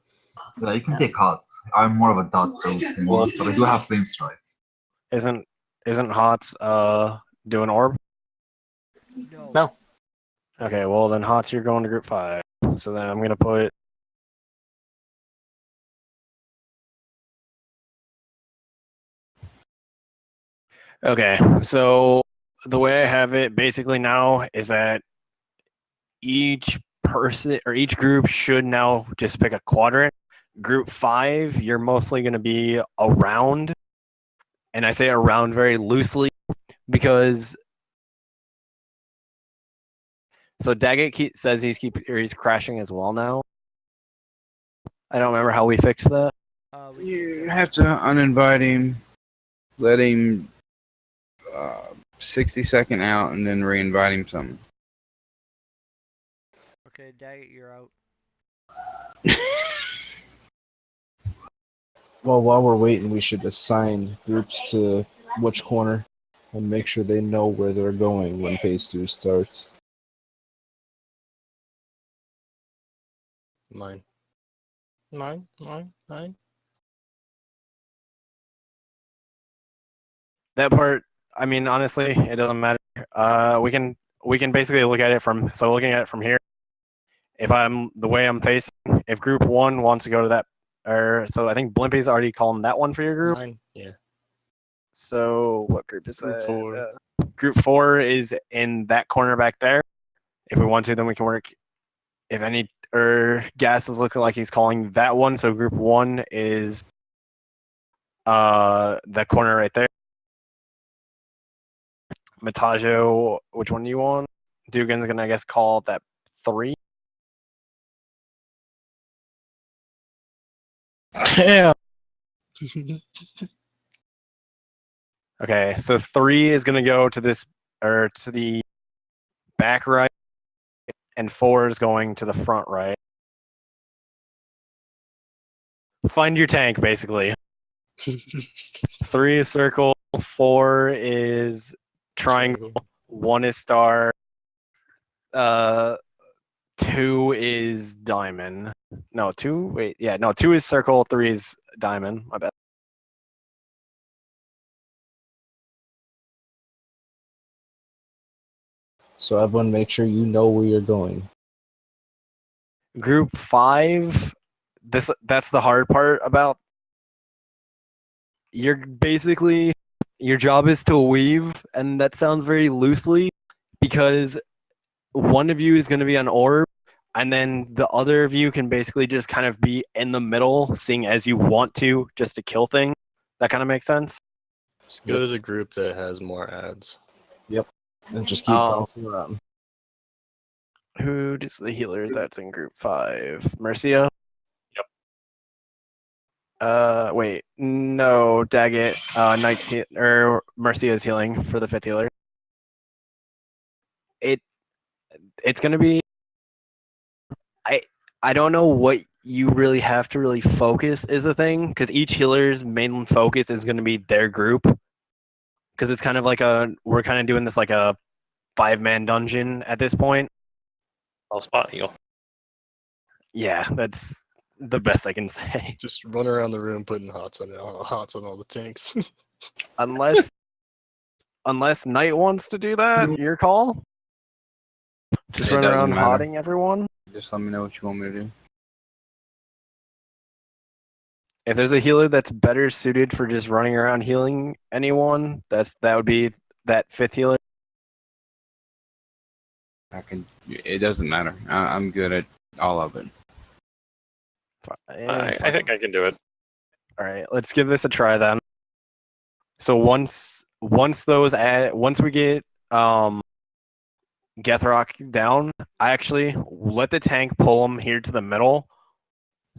Yeah, you can take Hots. I'm more of a dot based one, but I do have Flame Strike. Isn't Hots doing orb? No. Okay, well then Hots, you're going to group 5. So then I'm gonna put. Okay, so the way I have it basically now is that each person or each group should now just pick a quadrant. Group 5, you're mostly going to be around, and I say around very loosely because. So Daggett says he's crashing as well now. I don't remember how we fixed that. You have to uninvite him, let him 60-second out, and then re-invite him something. Okay, Daggett, you're out. Well, while we're waiting, we should assign groups to which corner and make sure they know where they're going when phase 2 starts. Mine. That part, I mean, honestly, it doesn't matter. We can basically look at it from looking at it from here. If I'm the way I'm facing, if group 1 wants to go to that, or so I think Blimpy's already calling that one for your group. Mine, yeah. So what group is Group that? 4. Group 4 is in that corner back there. If we want to, then we can work. If any Gas is looking like he's calling that one, so group 1 is That corner right there. Matajo, which one do you want? Dugan's gonna, I guess, call that 3. Damn. Okay, so 3 is gonna go to this, or to the back right, and 4 is going to the front right. Find your tank, basically. 3 is circle, 4 is triangle, 1 is star, 2 is diamond. No, 2. Wait, yeah, no, 2 is circle, 3 is diamond. My bad. So everyone, make sure you know where you're going. Group 5. That's the hard part about. You're basically, your job is to weave, and that sounds very loosely because one of you is going to be on orb, and then the other of you can basically just kind of be in the middle, seeing as you want to, just to kill things. That kind of makes sense. Just go to the group that has more ads. Yep. And just keep bouncing around. Who is the healer that's in group 5? Mercia? Yep. Wait. No, Daggett. Knight's or Mercia is healing for the 5th healer. It's gonna be. I don't know what you really have to really focus is a thing, because each healer's main focus is gonna be their group. Because it's kind of like we're kind of doing this like a 5-man dungeon at this point. I'll spot heal. Yeah, that's the best I can say. Just run around the room putting hots on all the tanks. Unless Knight wants to do that, your call. Just It run doesn't around matter. hotting everyone. Just let me know what you want me to do. If there's a healer that's better suited for just running around healing anyone, that would be that 5th healer. It doesn't matter. I'm good at all of it. I think I can do it. All right, let's give this a try then. So once we get Gethrock down, I actually let the tank pull him here to the middle.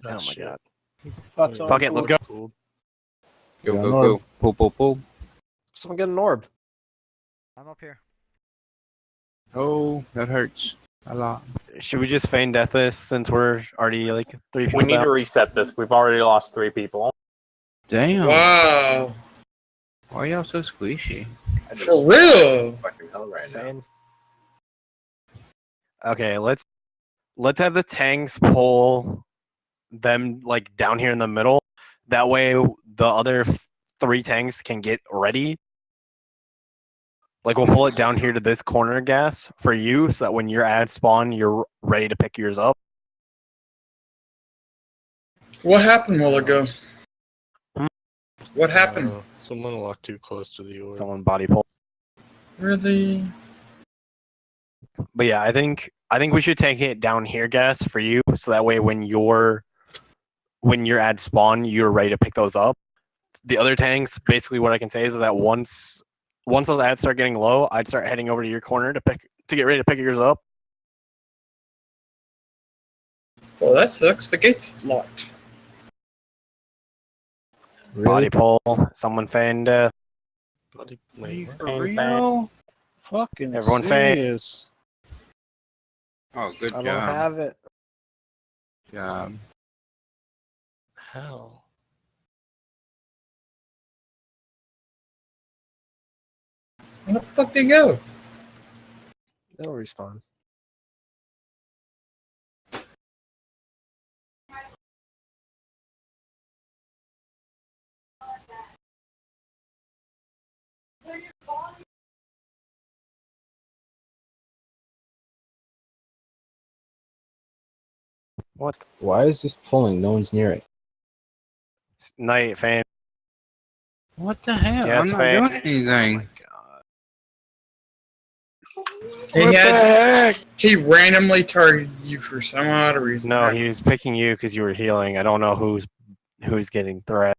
Oh my god. Fuck it, let's go. Go. Pull. Someone get an orb. I'm up here. Oh, that hurts a lot. Should we just feign death this since we're already like 3 people We need down? to reset this. We've already lost 3 people. Damn. Wow. Why are y'all so squishy? For real? Fucking hell right now. Okay, let's have the tanks pull them like down here in the middle. That way the other 3 tanks can get ready. Like we'll pull it down here to this corner gas for you, so that when your ads spawn, you're ready to pick yours up. What happened a while ago? What happened? Someone walked too close to the orb. Someone body pull. Really? But yeah, I think we should take it down here, gas, for you, so that way when your ads spawn, you're ready to pick those up. The other tanks, basically, what I can say is that once those ads start getting low, I'd start heading over to your corner to get ready to pick yours up. Well, that sucks. The gate's locked. Body pull. Someone feign death. Wait, For real? Fucking Everyone feign. serious. Oh, good I job. don't have it. Job. How? Where the fuck did he go? They'll respawn. What? Why is this pulling? No one's near it. Night feign. What the hell? Yes, I'm not feign. doing anything. He randomly targeted you for some odd reason. No, he was picking you because you were healing. I don't know who's getting threat.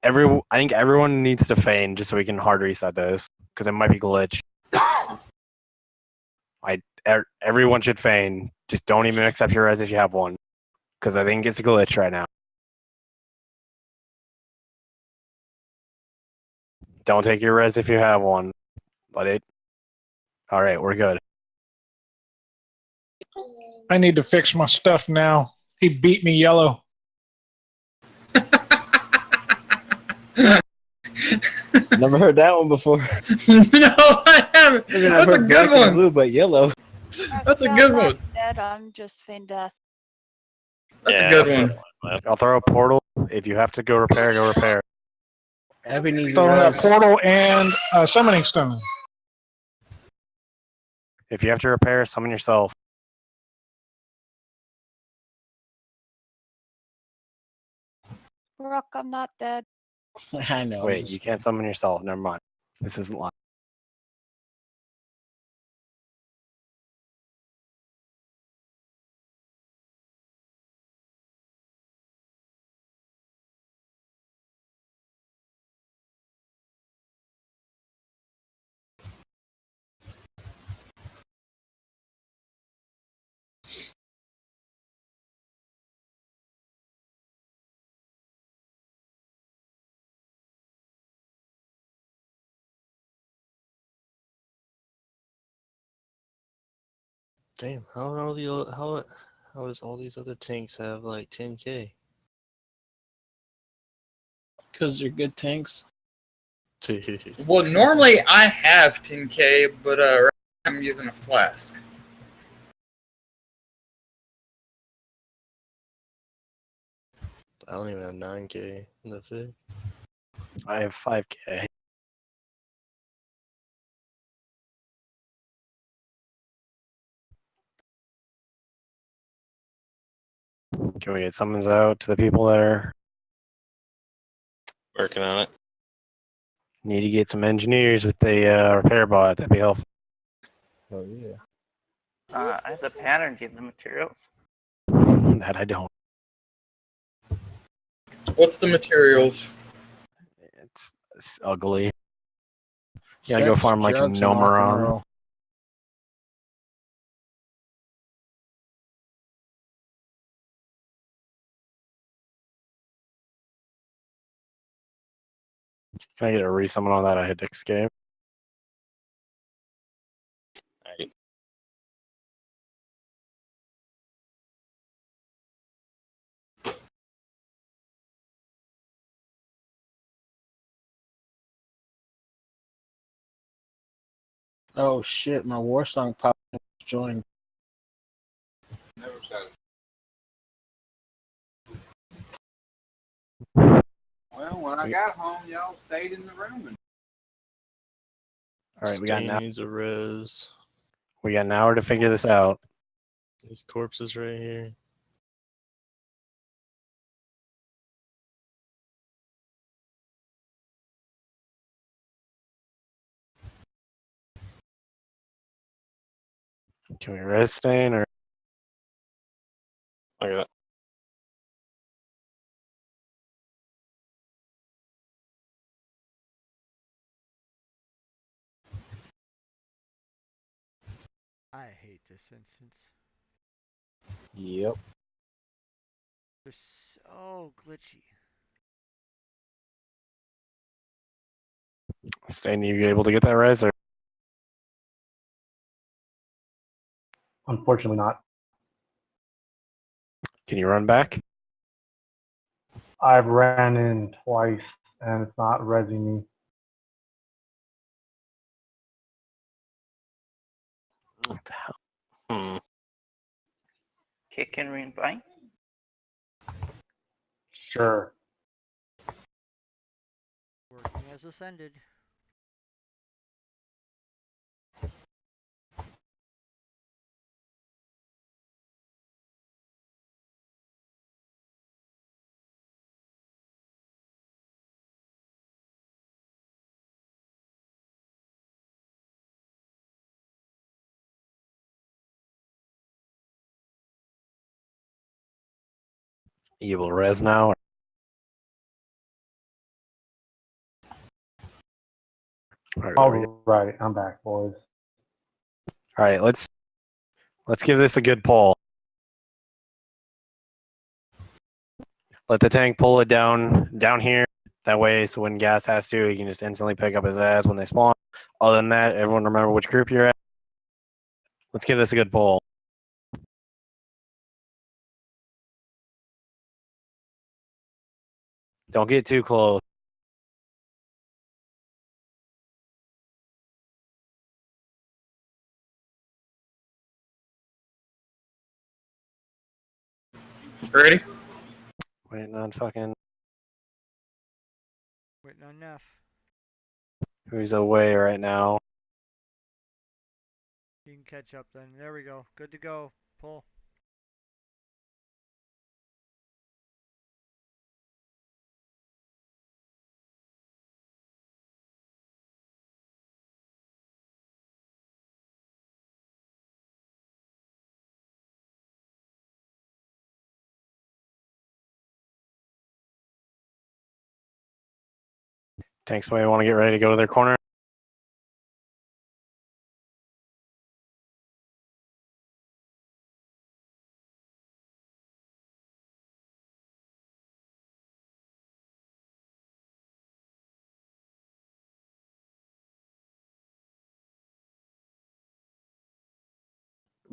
I think everyone needs to feign just so we can hard reset this because it might be glitch. Everyone should feign. Just don't even accept your res if you have one, because I think it's a glitch right now. Don't take your res if you have one. Let it. All right, we're good. I need to fix my stuff now. He beat me yellow. Never heard that one before. No, I haven't. I mean, That's I've a heard black good and one. blue, but yellow. That's a I'm good not one. dead. I'm just feign death. That's a good one. I'll throw a portal. If you have to go repair, go repair. Abby needs a Throwing a res. portal and a summoning stone. If you have to repair, summon yourself. Rook, I'm not dead. I know. Wait, you can't summon yourself. Never mind. This isn't live. Damn, how does all these other tanks have like 10k? Because they're good tanks. Well, normally I have 10k, but right now I'm using a flask. I don't even have 9k in the fig. I have 5k. Can we get summons out to the people there? Working on it. Need to get some engineers with the repair bot. That'd be helpful. Oh yeah. I have the pattern. Do you have the materials? That I don't. What's the materials? It's ugly. Yeah, go Sex, farm like a drugs, and rock and Nomeron. roll. Can I get a resummon on that? I hit escape. Alright. Oh shit, my war song popped up. Join. Well, when I got home, y'all stayed in the room. All right, we got Stain now. needs a res. We got an hour to figure this out. These corpses right here. Can we res stain or? Look at that. I hate this instance. Yep. They're so glitchy. Stain, you able to get that res or? Unfortunately not. Can you run back? I've ran in twice and it's not resing me. What the hell? Kick and reinvite. Sure. Working as ascended. You able to res now? All Alright, I'm back, boys. right, let's give this a good pull. Let the tank pull it down here. That way, so when Gas has to, he can just instantly pick up his ass when they spawn. Other than that, everyone remember which group you're at. Let's give this a good pull. Don't get too close. Ready? Waiting on fucking Waiting on Neff. who's away right now. You can catch up then. There we go. Good to go. Pull. Tanks may want to get ready to go to their corner.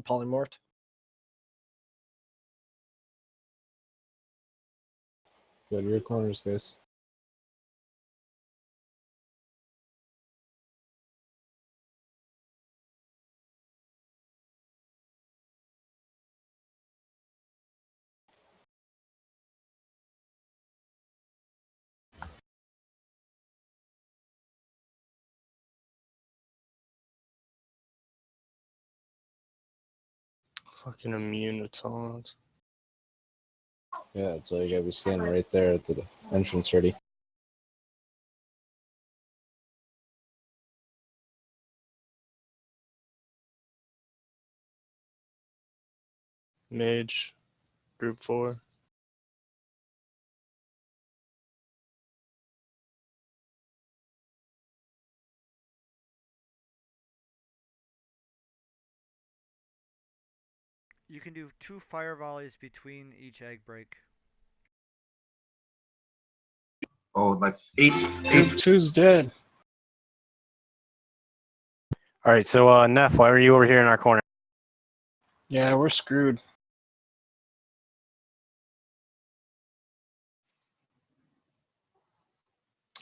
Polymorphed. Go to your corners, guys. Fucking immune to taunt. Yeah, so you gotta be standing right there at the entrance ready. Mage. Group 4. You can do 2 fire volleys between each egg break. Oh, like eight. Group 2's dead. All right, so Neff, why are you over here in our corner? Yeah, we're screwed.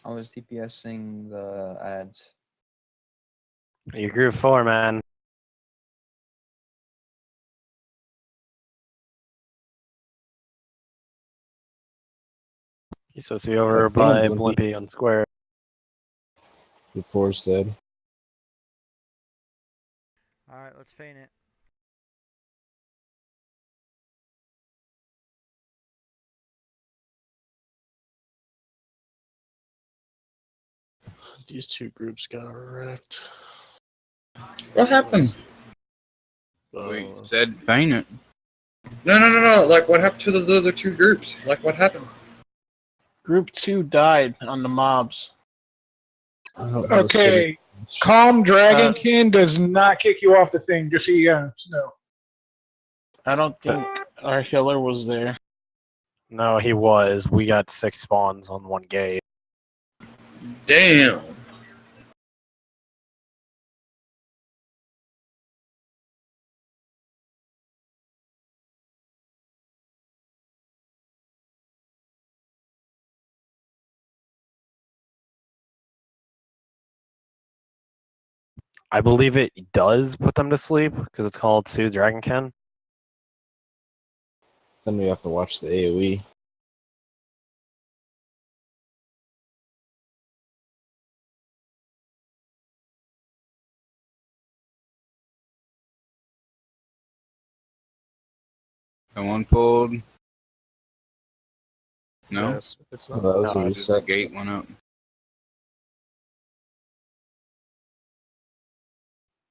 I was DPSing the ads. You're group 4, man. You're supposed to be over by Blimpy on square. Group 4's dead. Alright, let's feign it. These 2 groups got wrecked. What happened? We said feign it. No. Like, what happened to the other 2 groups? Like, what happened? Group 2 died on the mobs. Okay, Calm Dragonkin does not kick you off the thing, just so you guys know. I don't think our healer was there. No, he was. We got 6 spawns on one gate. Damn. I believe it does put them to sleep because it's called Soothe Dragonkin. Then we have to watch the AoE. Someone pulled. No? Yes, it's not. That was a Just the reset. gate went up.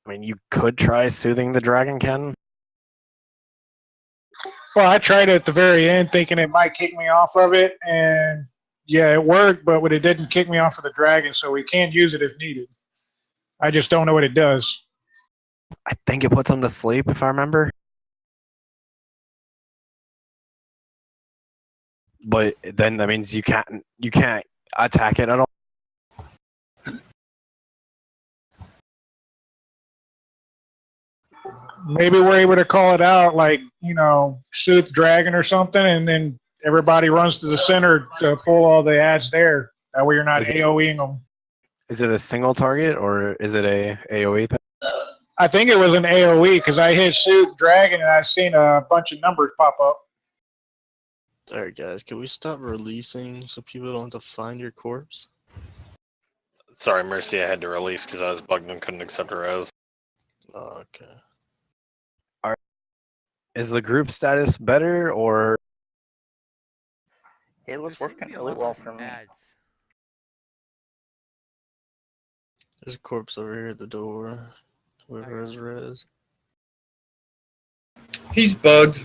I mean, you could try soothing the Dragonkin. Well, I tried it at the very end thinking it might kick me off of it, and yeah, it worked, but it didn't kick me off of the dragon, so we can use it if needed. I just don't know what it does. I think it puts them to sleep, if I remember. But then that means you can't attack it at all. Maybe we're able to call it out, like, Sooth Dragon or something, and then everybody runs to the center to pull all the ads there. That way you're not AoEing them. Is it a single target or is it a AoE thing? I think it was an AoE because I hit Sooth Dragon and I've seen a bunch of numbers pop up. Alright, guys, can we stop releasing so people don't have to find your corpse? Sorry, Mercy, I had to release because I was bugged and couldn't accept a res. Oh, okay. Is the group status better or? It was working really well for me. There's a corpse over here at the door. Whoever has res. He's bugged.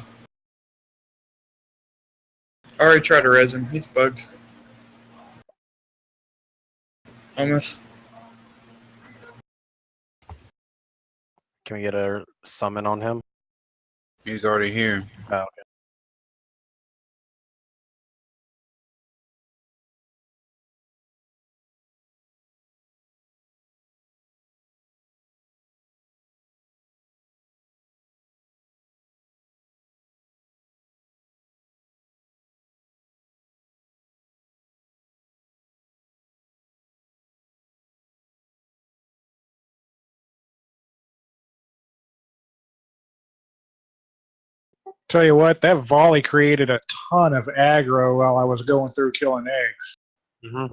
I already tried to res him. He's bugged. Almost. Can we get a summon on him? He's already here. Oh, okay. Tell you what, that volley created a ton of aggro while I was going through killing eggs. Mm-hmm.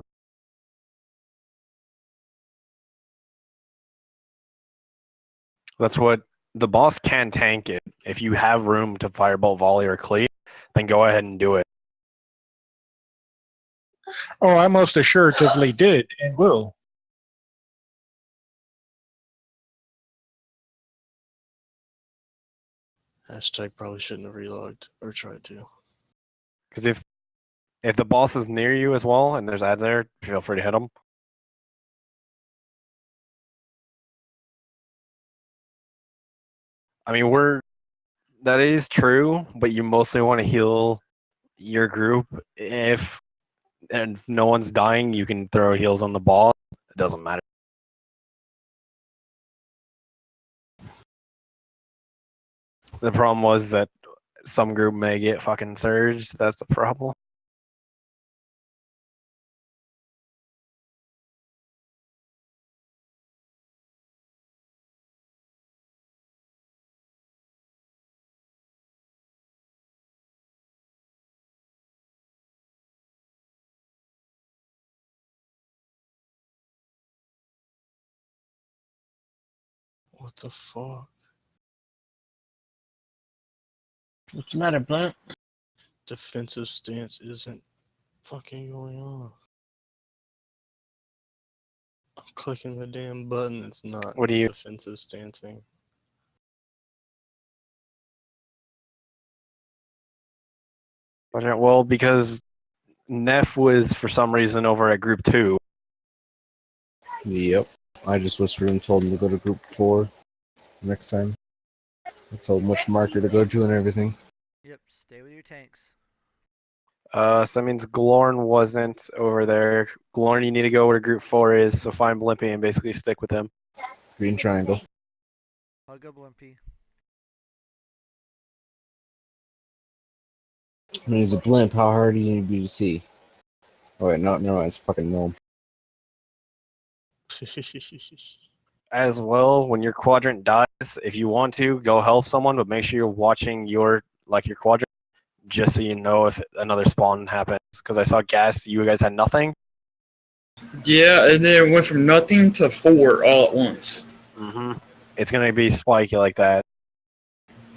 That's what the boss can tank it. If you have room to firebolt volley or cleat, then go ahead and do it. Oh, I most assuredly did and will. Hashtag probably shouldn't have relogged or tried to. Because if the boss is near you as well and there's ads there, feel free to hit them. I mean, that is true, but you mostly want to heal your group. If no one's dying, you can throw heals on the boss. It doesn't matter. The problem was that some group may get fucking surged. That's the problem. What the fuck? What's the matter, Blunt? Defensive stance isn't fucking going on. I'm clicking the damn button, it's not What do you? defensive stancing. Well, because Neff was for some reason over at Group 2. Yep. I just whispered and told him to go to Group 4 next time. I told him which marker to go to and everything. Yep, stay with your tanks. So that means Glorn wasn't over there. Glorn, you need to go where Group 4 is, so find Blimpy and basically stick with him. Green triangle. I'll go Blimpy. When he's a blimp, how hard do you need to be to see? Oh wait, no, it's fucking gnome. As well, when your quadrant dies, if you want to, go help someone, but make sure you're watching your quadrant, just so you know if another spawn happens. Because I saw gas, you guys had nothing. Yeah, and then it went from nothing to 4 all at once. Mm-hmm. It's gonna be spiky like that.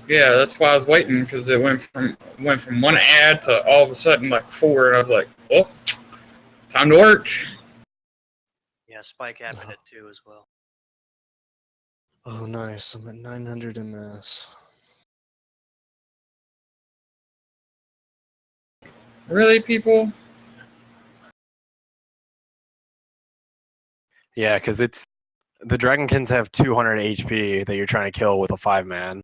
Yeah, that's why I was waiting, because it went from one ad to all of a sudden like 4, and I was like, well, time to work. Yeah, Spike happened at 2 as well. Oh, nice. I'm at 900 MS. Really, people? Yeah, because it's The Dragonkins have 200 HP that you're trying to kill with a 5-man.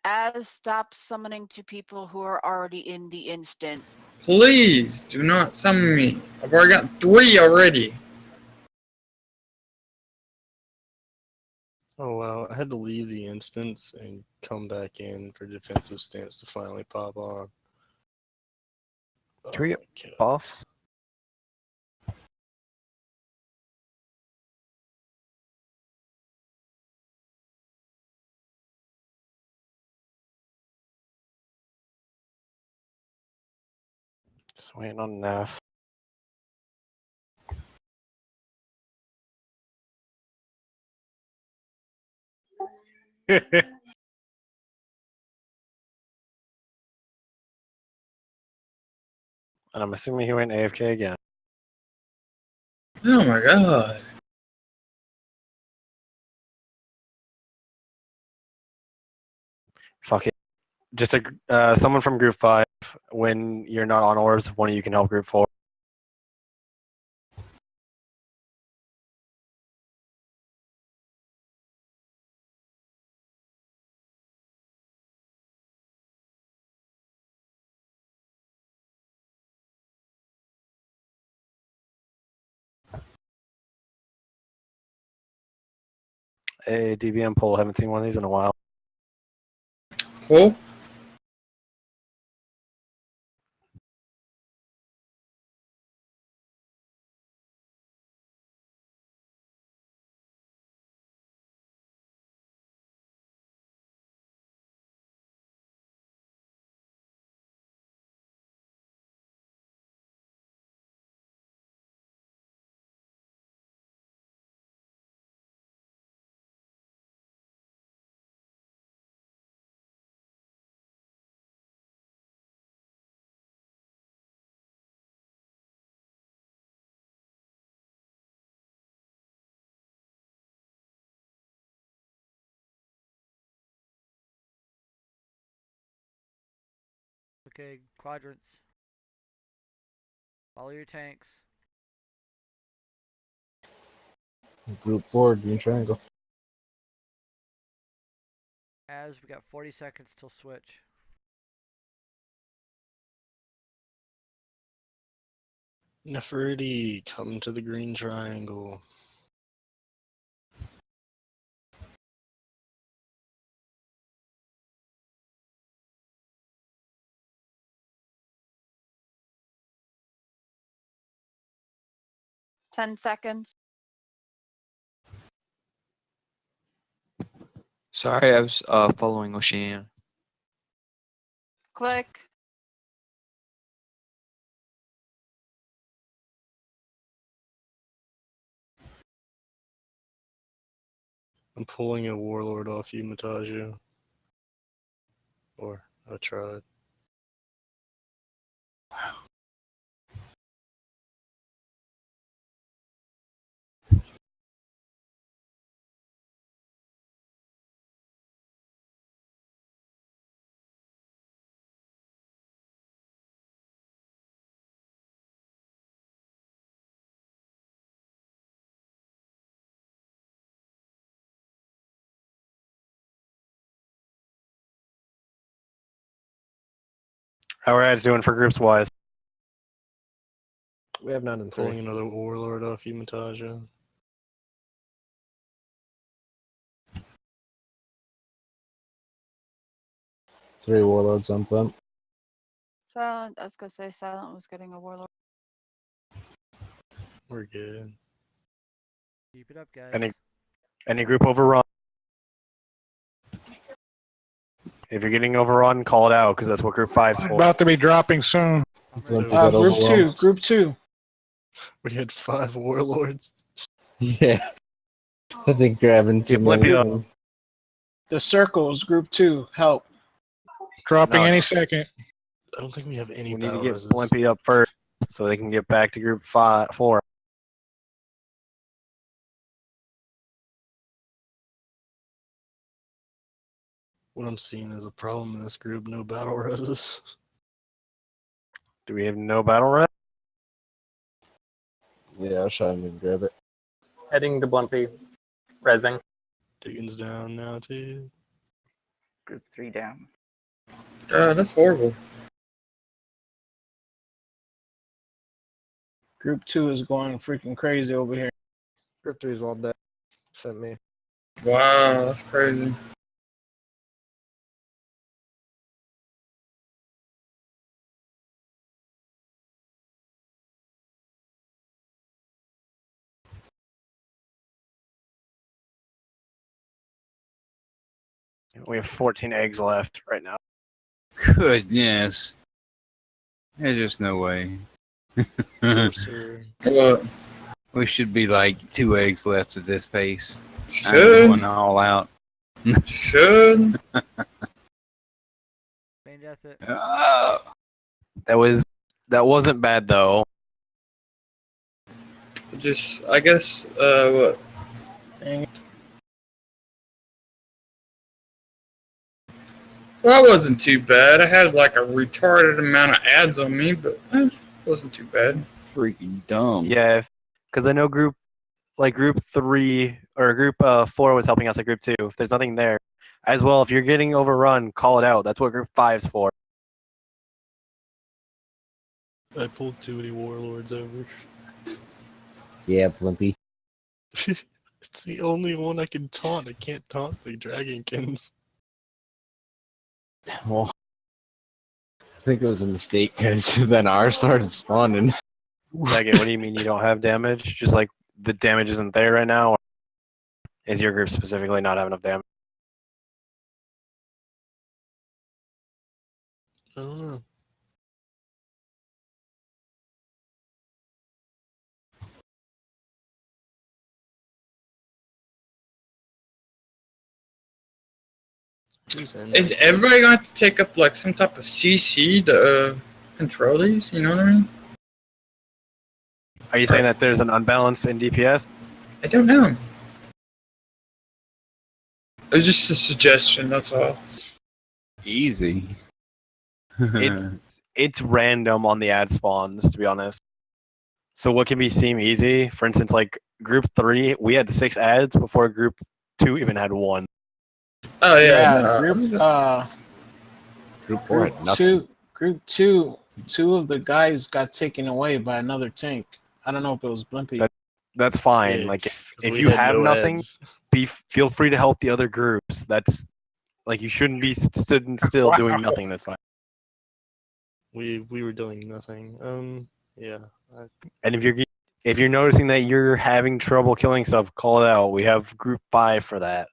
As stop summoning to people who are already in the instance. Please do not summon me. I've already got 3 already. Oh wow, I had to leave the instance and come back in for defensive stance to finally pop on. Can we get buffs? Just waiting on Neff. And I'm assuming he went AFK again. Oh my god. Fuck it. Just someone from Group 5, when you're not on orbs, one of you can help Group 4. Hey, DBM poll. Haven't seen one of these in a while. Cool. Okay, quadrants. Follow your tanks. Group 4, green triangle. As we got 40 seconds till switch. Nefertiti, come to the green triangle. Ten seconds. Sorry, I was following Oceania. Click. I'm pulling a warlord off you, Matajio. Or I tried. How are you guys doing for groups wise? We have 9 and 3. Pulling another warlord off you, Matajio. Three warlords on pump. Silent. I was gonna say Silent was getting a warlord. We're good. Keep it up, guys. Any group overrun? If you're getting overrun, call it out, because that's what Group 5's for. About to be dropping soon. Group 2. We had 5 warlords. Yeah. I think grabbing too many. The circles, Group 2. Help. Dropping No, any no. second. I don't think we have any We need to battle get reses. Blimpy up first, so they can get back to Group 4. What I'm seeing is a problem in this group, no battle reses. Do we have no battle red? Yeah, I'll try and grab it. Heading to Blumpy. Rezzing. Diggins down now too. Group 3 down. That's horrible. Group 2 is going freaking crazy over here. Group 3 is all dead. Sent me. Wow, that's crazy. We have 14 eggs left right now. Goodness. There's just no way. Sorcerer. What? We should be like 2 eggs left at this pace. I'm Should. going all out. Should. Main death it. That wasn't bad though. Just, I guess, what? Dang it. Well, that wasn't too bad. I had like a retarded amount of ads on me, but it wasn't too bad. Freaking dumb. Yeah, because I know group 3 or group 4 was helping us at group 2. If there's nothing there, as well, if you're getting overrun, call it out. That's what group 5's for. I pulled too many warlords over. Yeah, Blimpy. It's the only one I can taunt. I can't taunt the Dragonkins. Well, I think it was a mistake because then ours started spawning. Second, what do you mean you don't have damage? Just like the damage isn't there right now? Or is your group specifically not having enough damage? I don't know. Is everybody going to take up like some type of CC to control these? You know what I mean? Are you saying that there's an unbalance in DPS? I don't know. It was just a suggestion, that's all. Easy. It's random on the ad spawns, to be honest. So what can be seem easy? For instance, like group 3, we had 6 ads before group 2 even had 1. Oh yeah. Group 4 had nothing. Group 2, 2 of the guys got taken away by another tank. I don't know if it was Blimpy. That's fine. Yeah, like 'cause if we you had have no nothing, ads. feel free to help the other groups. That's like you shouldn't be stood still doing nothing this fight. We were doing nothing. Yeah. And if you're noticing that you're having trouble killing stuff, call it out. We have group 5 for that.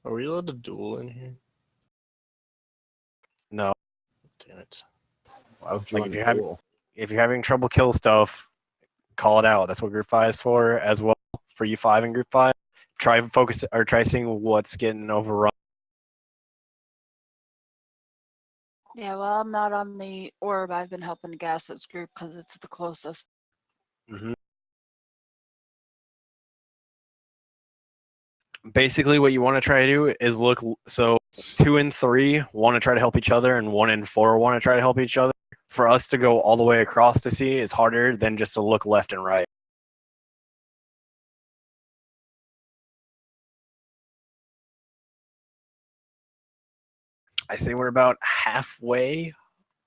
Are we allowed to duel in here? No. Damn it. Why would you Like want if to you're having duel? if you're having trouble kill stuff, call it out. That's what group 5 is for as well. For you 5 and group 5, try seeing what's getting overrun. Yeah, well, I'm not on the orb. I've been helping Gasset's group because it's the closest. Mm-hmm. Basically, what you want to try to do is look. So 2 and 3 want to try to help each other, and 1 and 4 want to try to help each other. For us to go all the way across to see is harder than just to look left and right. I say we're about halfway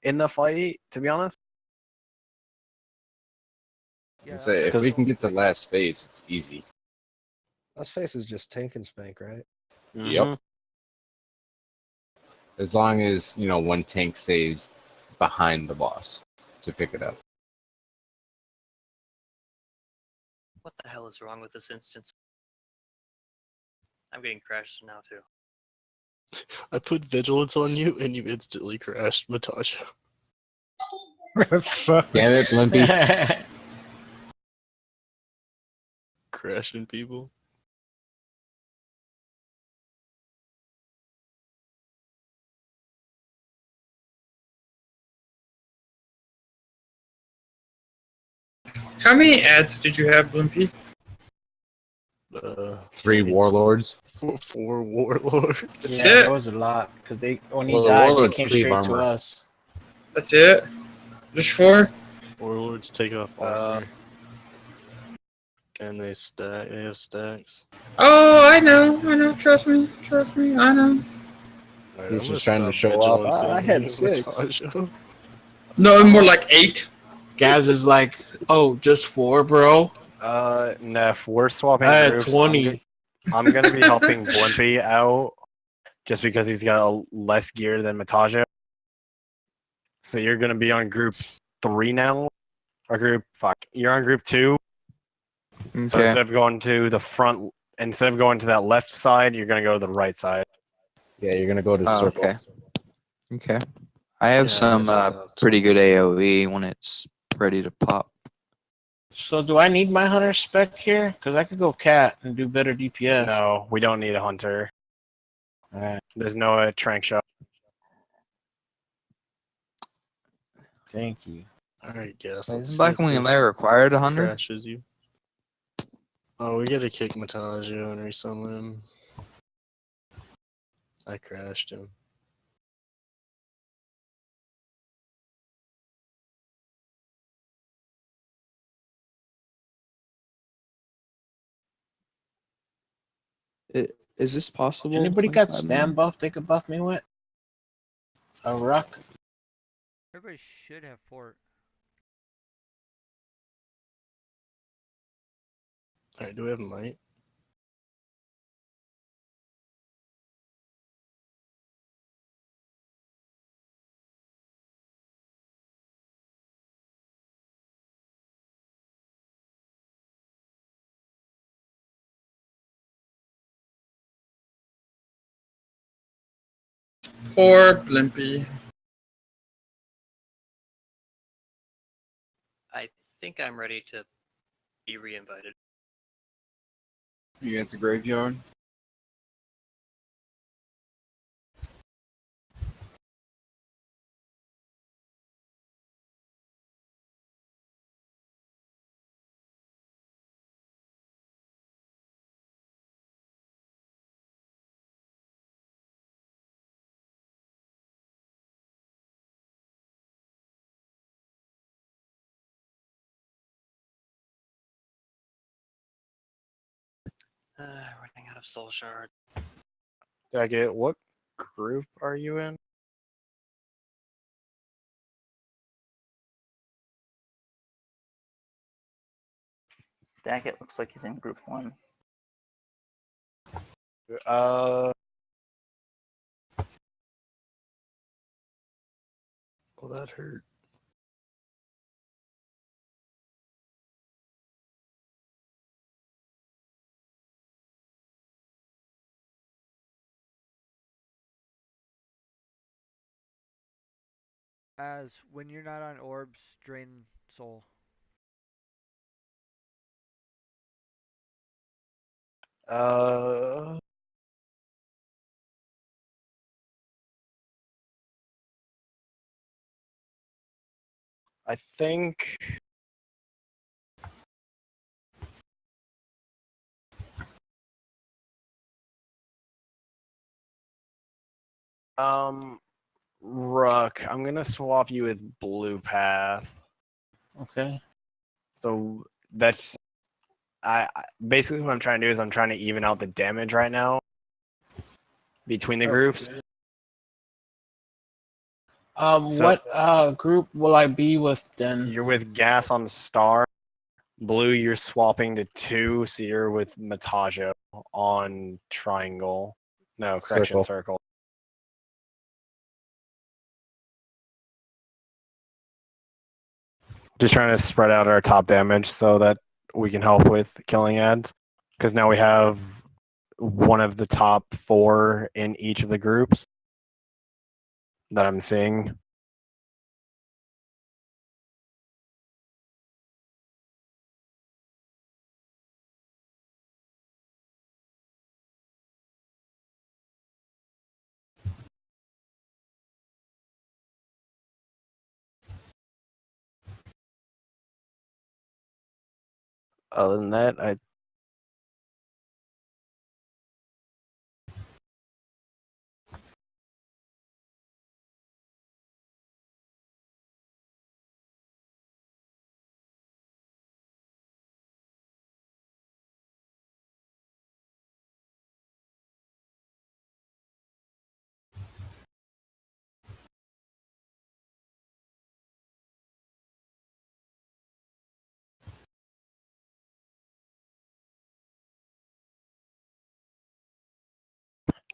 in the fight, to be honest. Yeah, Say, if Because- we can get to last phase, it's easy. Last face is just tank and spank, right? Yep. As long as, one tank stays behind the boss to pick it up. What the hell is wrong with this instance? I'm getting crashed now too. I put vigilance on you and you instantly crashed, Matasha. Damn it, Blimpy. Crashing people. How many ads did you have, Blimpy? 3 warlords. 4 warlords. That's Yeah, it? that was a lot because when he Well, the died, they warlords came cleave straight to armor. us. That's it? Just 4? Warlords take off armor. And they stack. They have stacks. Oh, I know. Trust me. I know. Alright, He's I'm gonna just trying to stop show off. vigilancing I had 6. Mataggio. No, more like 8. Gaz is like, oh, just 4, bro. Neff, we're swapping I had groups. 20. I'm gonna be helping Blimpy out just because he's got less gear than Mataggio. So you're gonna be on group 3 now, or you're on group 2. So Okay. instead of going to the front, instead of going to that left side, you're gonna go to the right side. Yeah, you're gonna go to the Oh, circle. okay. Okay. I have Yeah, some pretty good AOE when it's ready to pop. So do I need my hunter spec here? Because I could go cat and do better DPS. No, we don't need a hunter. Alright, There's no trank shot. thank you. Alright, guess. Wait, Let's isn't see if Black Wing this Lair required a hunter? crashes you. Oh, we gotta kick Mataggio and resummon him. I crashed him. Is this possible? Anybody got 25 spam man? buff they could buff me with? A rock? Everybody should have fort. Alright, do we have might? Poor Blimpy. I think I'm ready to be re-invited. You at the graveyard? Running out of soul shard. Daggett, what group are you in? Daggett looks like he's in group 1. Uh, Well, that hurt. As when you're not on orbs, drain soul. uh, I think. Rook, I'm gonna swap you with Blue Path. Okay. So that's basically what I'm trying to do is I'm trying to even out the damage right now between the groups. So- What group will I be with then? You're with Gas on Star. Blue, you're swapping to 2, so you're with Mataggio on Triangle. No, correction, Circle. Just trying to spread out our top damage so that we can help with killing ads. Because now we have one of the top 4 in each of the groups that I'm seeing. Other than that, I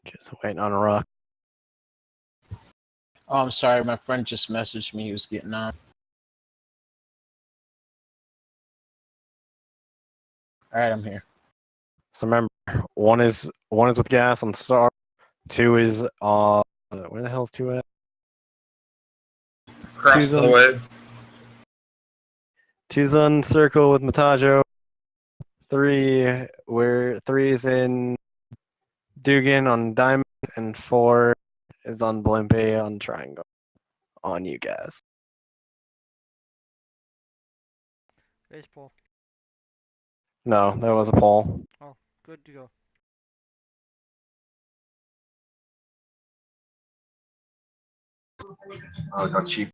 Just waiting on a rock. Oh, I'm sorry. My friend just messaged me. He was getting on. All right, I'm here. So remember, one is with gas on star. 2 is where the hell's 2 at? Across the way. 2's on circle with Matajo. 3 is in Dugan on diamond, and 4 is on Blimpy on triangle. On you guys. Base pull. No, that was a poll. Oh, good to go. Oh, got cheap.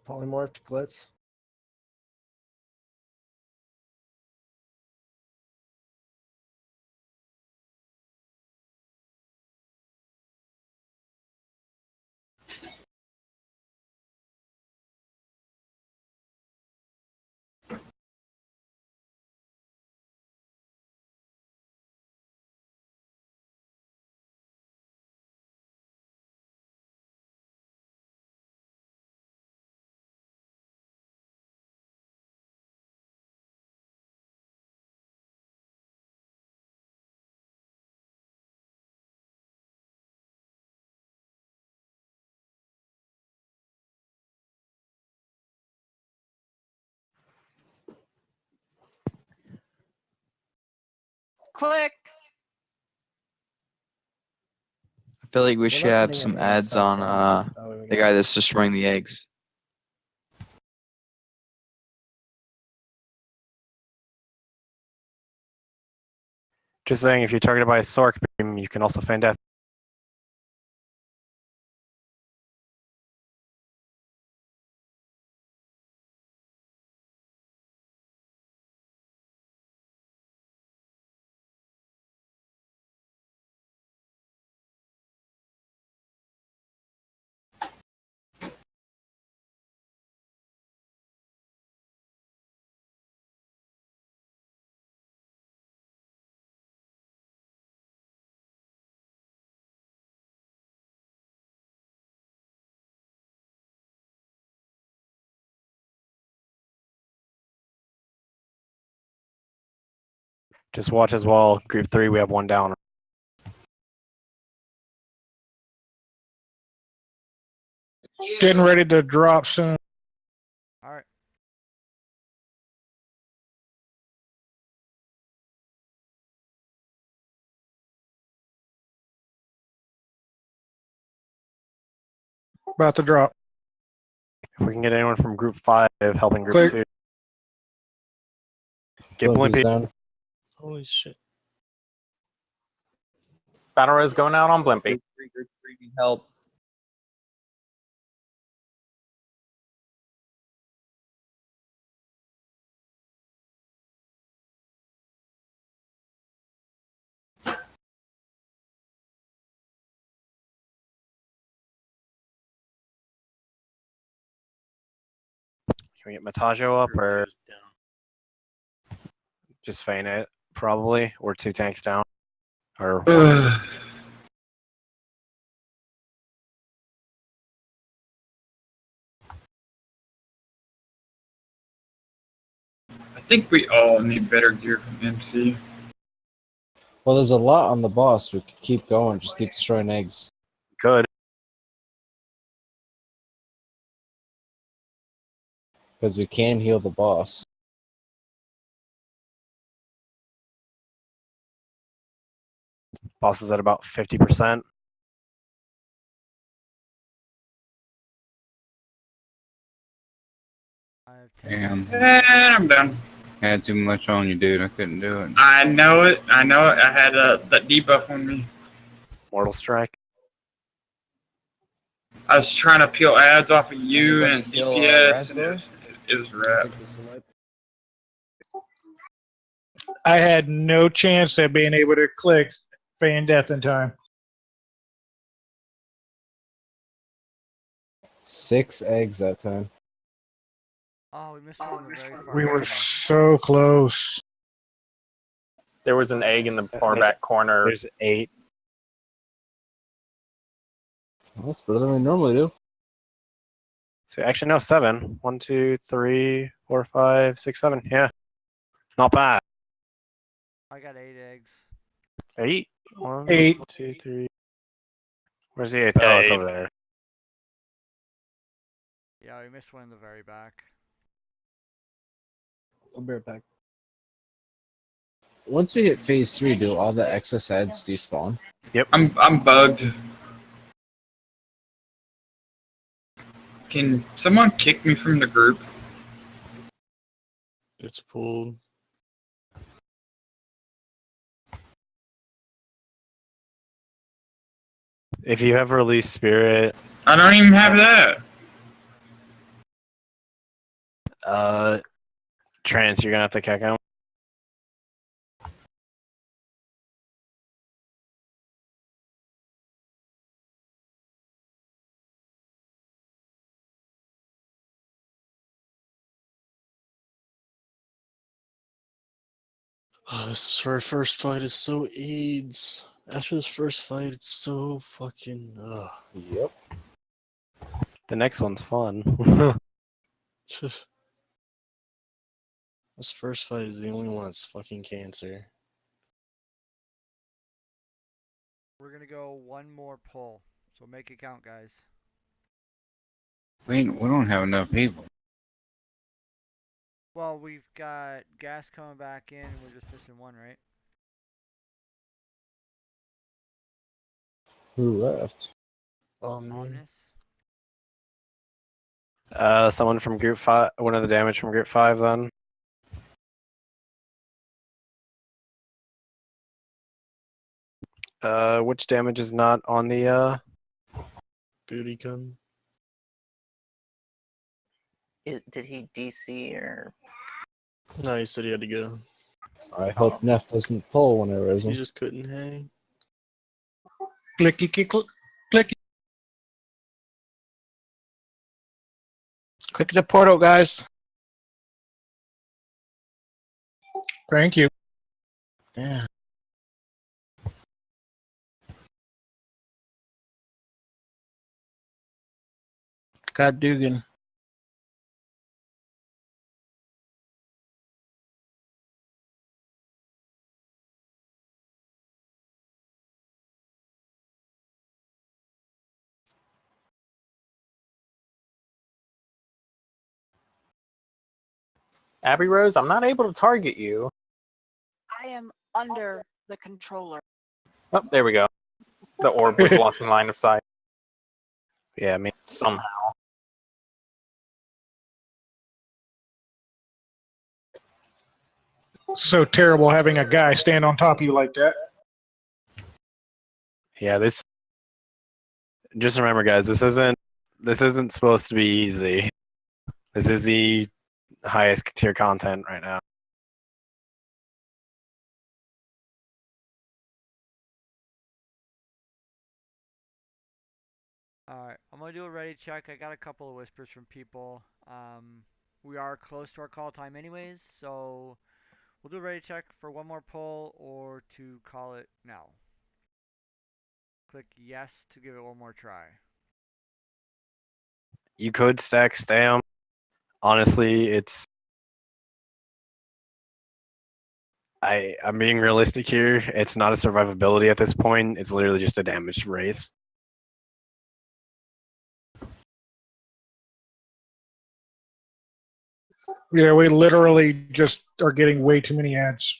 Polymorphed glitz. Click. I feel like we We're should not have getting some an ads access on we the got- guy that's destroying the eggs. Just saying, if you're targeted by a Sork beam, you can also feign death. Just watch as well. Group 3, we have 1 down. Getting ready to drop soon. All right. About to drop. If we can get anyone from Group 5 helping Group Click. 2. Get Blimpy's Blimpy. down. Holy shit. Battle Res going out on Blimpy. Help. Can we get Matajo up or just feign it? Probably. Or 2 tanks down. Or 1. I think we all need better gear from MC. Well, there's a lot on the boss. We could keep going. Just keep destroying eggs. Good. Because we can heal the boss. Boss is at about 50%. Damn. And I'm done. Had too much on you, dude. I couldn't do it. I know it. I know it. I had that debuff on me. Mortal Strike. I was trying to peel ads off of you and kill, DPS, and Raspberry? it was rap. I had no chance at being able to click feign death in time. 6 eggs that time. Oh, we missed one in the very far We were corner. so close. There was an egg in the far There's- back corner. There's 8. Well, that's better than we normally do. So actually, no, 7. 1, 2, 3, 4, 5, 6, 7. Yeah, not bad. I got 8 eggs. 8. 1, 8. 2, 3. Where's the 8th? Yeah, Oh, it's 8. over there. Yeah, we missed one in the very back. I'll be right back. Once we hit phase 3, do all the excess ads despawn? Yep. I'm bugged. Can someone kick me from the group? It's pulled. If you have release spirit, I don't even have that. Trance, you're gonna have to kick him. Oh, this our first fight is so AIDS. After this first fight, it's so fucking. Yep. The next one's fun. This first fight is the only one that's fucking cancer. We're gonna go one more pull, so make it count, guys. We don't have enough people. Well, we've got gas coming back in, and we're just missing one, right? Who left? Omnis. Someone from group 5, one of the damage from group 5 then. Which damage is not on the, Booty gun. Did he DC or? No, he said he had to go. I hope Neff doesn't pull when I raise He him. just couldn't hang. Clicky, clicky, clicky. Click the portal, guys. Thank you. Yeah. Scott Dugan. Abby Rose, I'm not able to target you. I am under the controller. Oh, there we go. The orb was blocking line of sight. Yeah, I mean, Somehow. So terrible having a guy stand on top of you like that. yeah, this. Just remember, guys, this isn't supposed to be easy. This is the highest tier content right now. Alright, I'm gonna do a ready check. I got a couple of whispers from people. We are close to our call time anyways, so we'll do a ready check for one more pull or to call it now. Click yes to give it one more try. You could stack stam. Honestly, it's. I'm being realistic here. It's not a survivability at this point. It's literally just a damage race. Yeah, we literally just are getting way too many ads.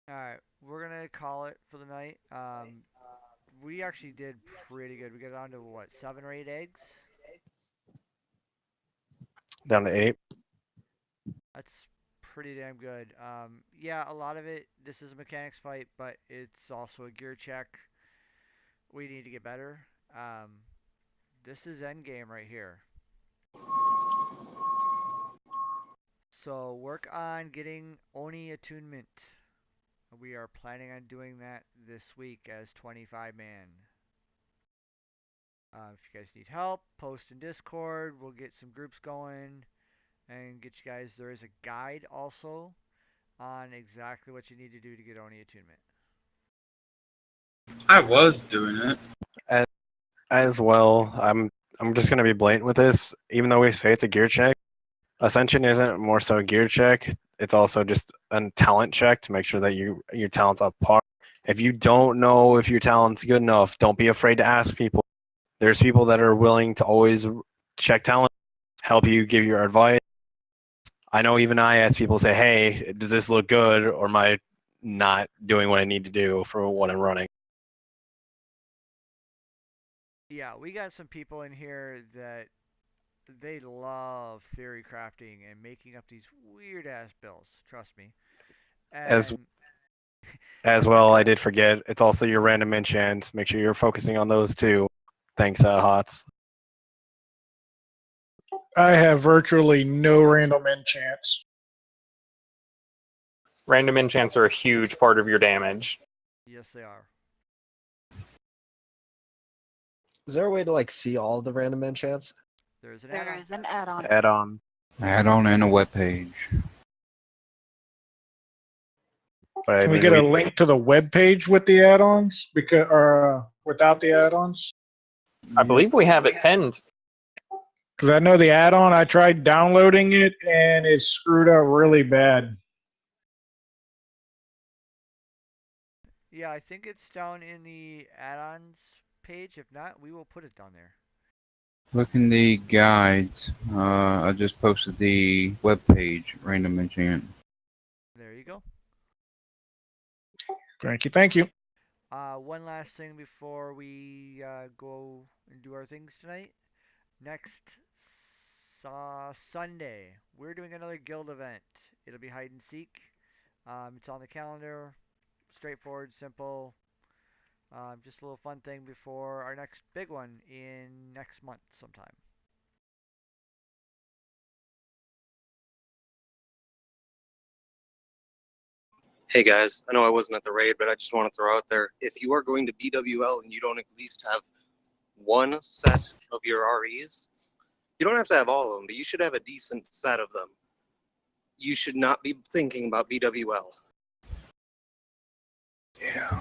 Alright, we're gonna call it for the night. We actually did pretty good. We got down to what, 7 or 8 eggs? Down to 8. That's pretty damn good. Yeah, a lot of it, this is a mechanics fight, but it's also a gear check. We need to get better. This is endgame right here. So work on getting Oni attunement. We are planning on doing that this week as 25 man. If you guys need help, post in Discord. We'll get some groups going and get you guys. There is a guide also on exactly what you need to do to get Oni attunement. I was doing it. As well, I'm just gonna be blatant with this. Even though we say it's a gear check, Ascension isn't more so a gear check. It's also just a talent check to make sure that your talent's up par. If you don't know if your talent's good enough, don't be afraid to ask people. There's people that are willing to always check talent, help you, give your advice. I know even I ask people, say, hey, does this look good, or am I not doing what I need to do for what I'm running? Yeah, we got some people in here that they love theory crafting and making up these weird ass builds. Trust me. As And as well, I did forget. It's also your random enchants. Make sure you're focusing on those too. Thanks, Hots. I have virtually no random enchants. Random enchants are a huge part of your damage. yes, they are. Is there a way to like see all the random enchants? There's an There add-on. is an add-on. Add-on. Add-on and a web page. But Can we get a link to the web page with the add-ons, because or without the add-ons? I believe we have it pinned. Because I know the add-on, I tried downloading it and it screwed up really bad. Yeah, I think it's down in the add-ons page. If not, we will put it down there. Look in the guides. I just posted the web page, random enchant. There you go. Thank you, thank you. One last thing before we go and do our things tonight. Next Sunday, we're doing another guild event. It'll be hide and seek. It's on the calendar. Straightforward, simple. Just a little fun thing before our next big one in next month sometime. Hey guys, I know I wasn't at the raid, but I just want to throw out there, if you are going to BWL and you don't at least have one set of your REs, you don't have to have all of them, but you should have a decent set of them. You should not be thinking about BWL. Yeah.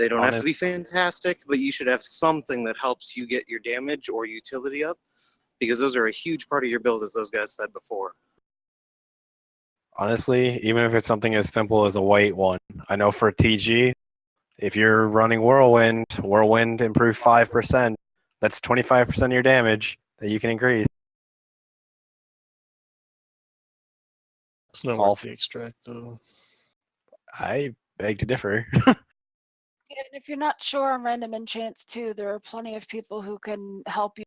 They don't have to be fantastic, but you should have something that helps you get your damage or utility up, because those are a huge part of your build, as those guys said before. Honestly, even if it's something as simple as a white one, I know for TG, if you're running Whirlwind improve 5%, that's 25% of your damage that you can increase. It's not All worth the extract though. I beg to differ. And if you're not sure on random enchants too, there are plenty of people who can help you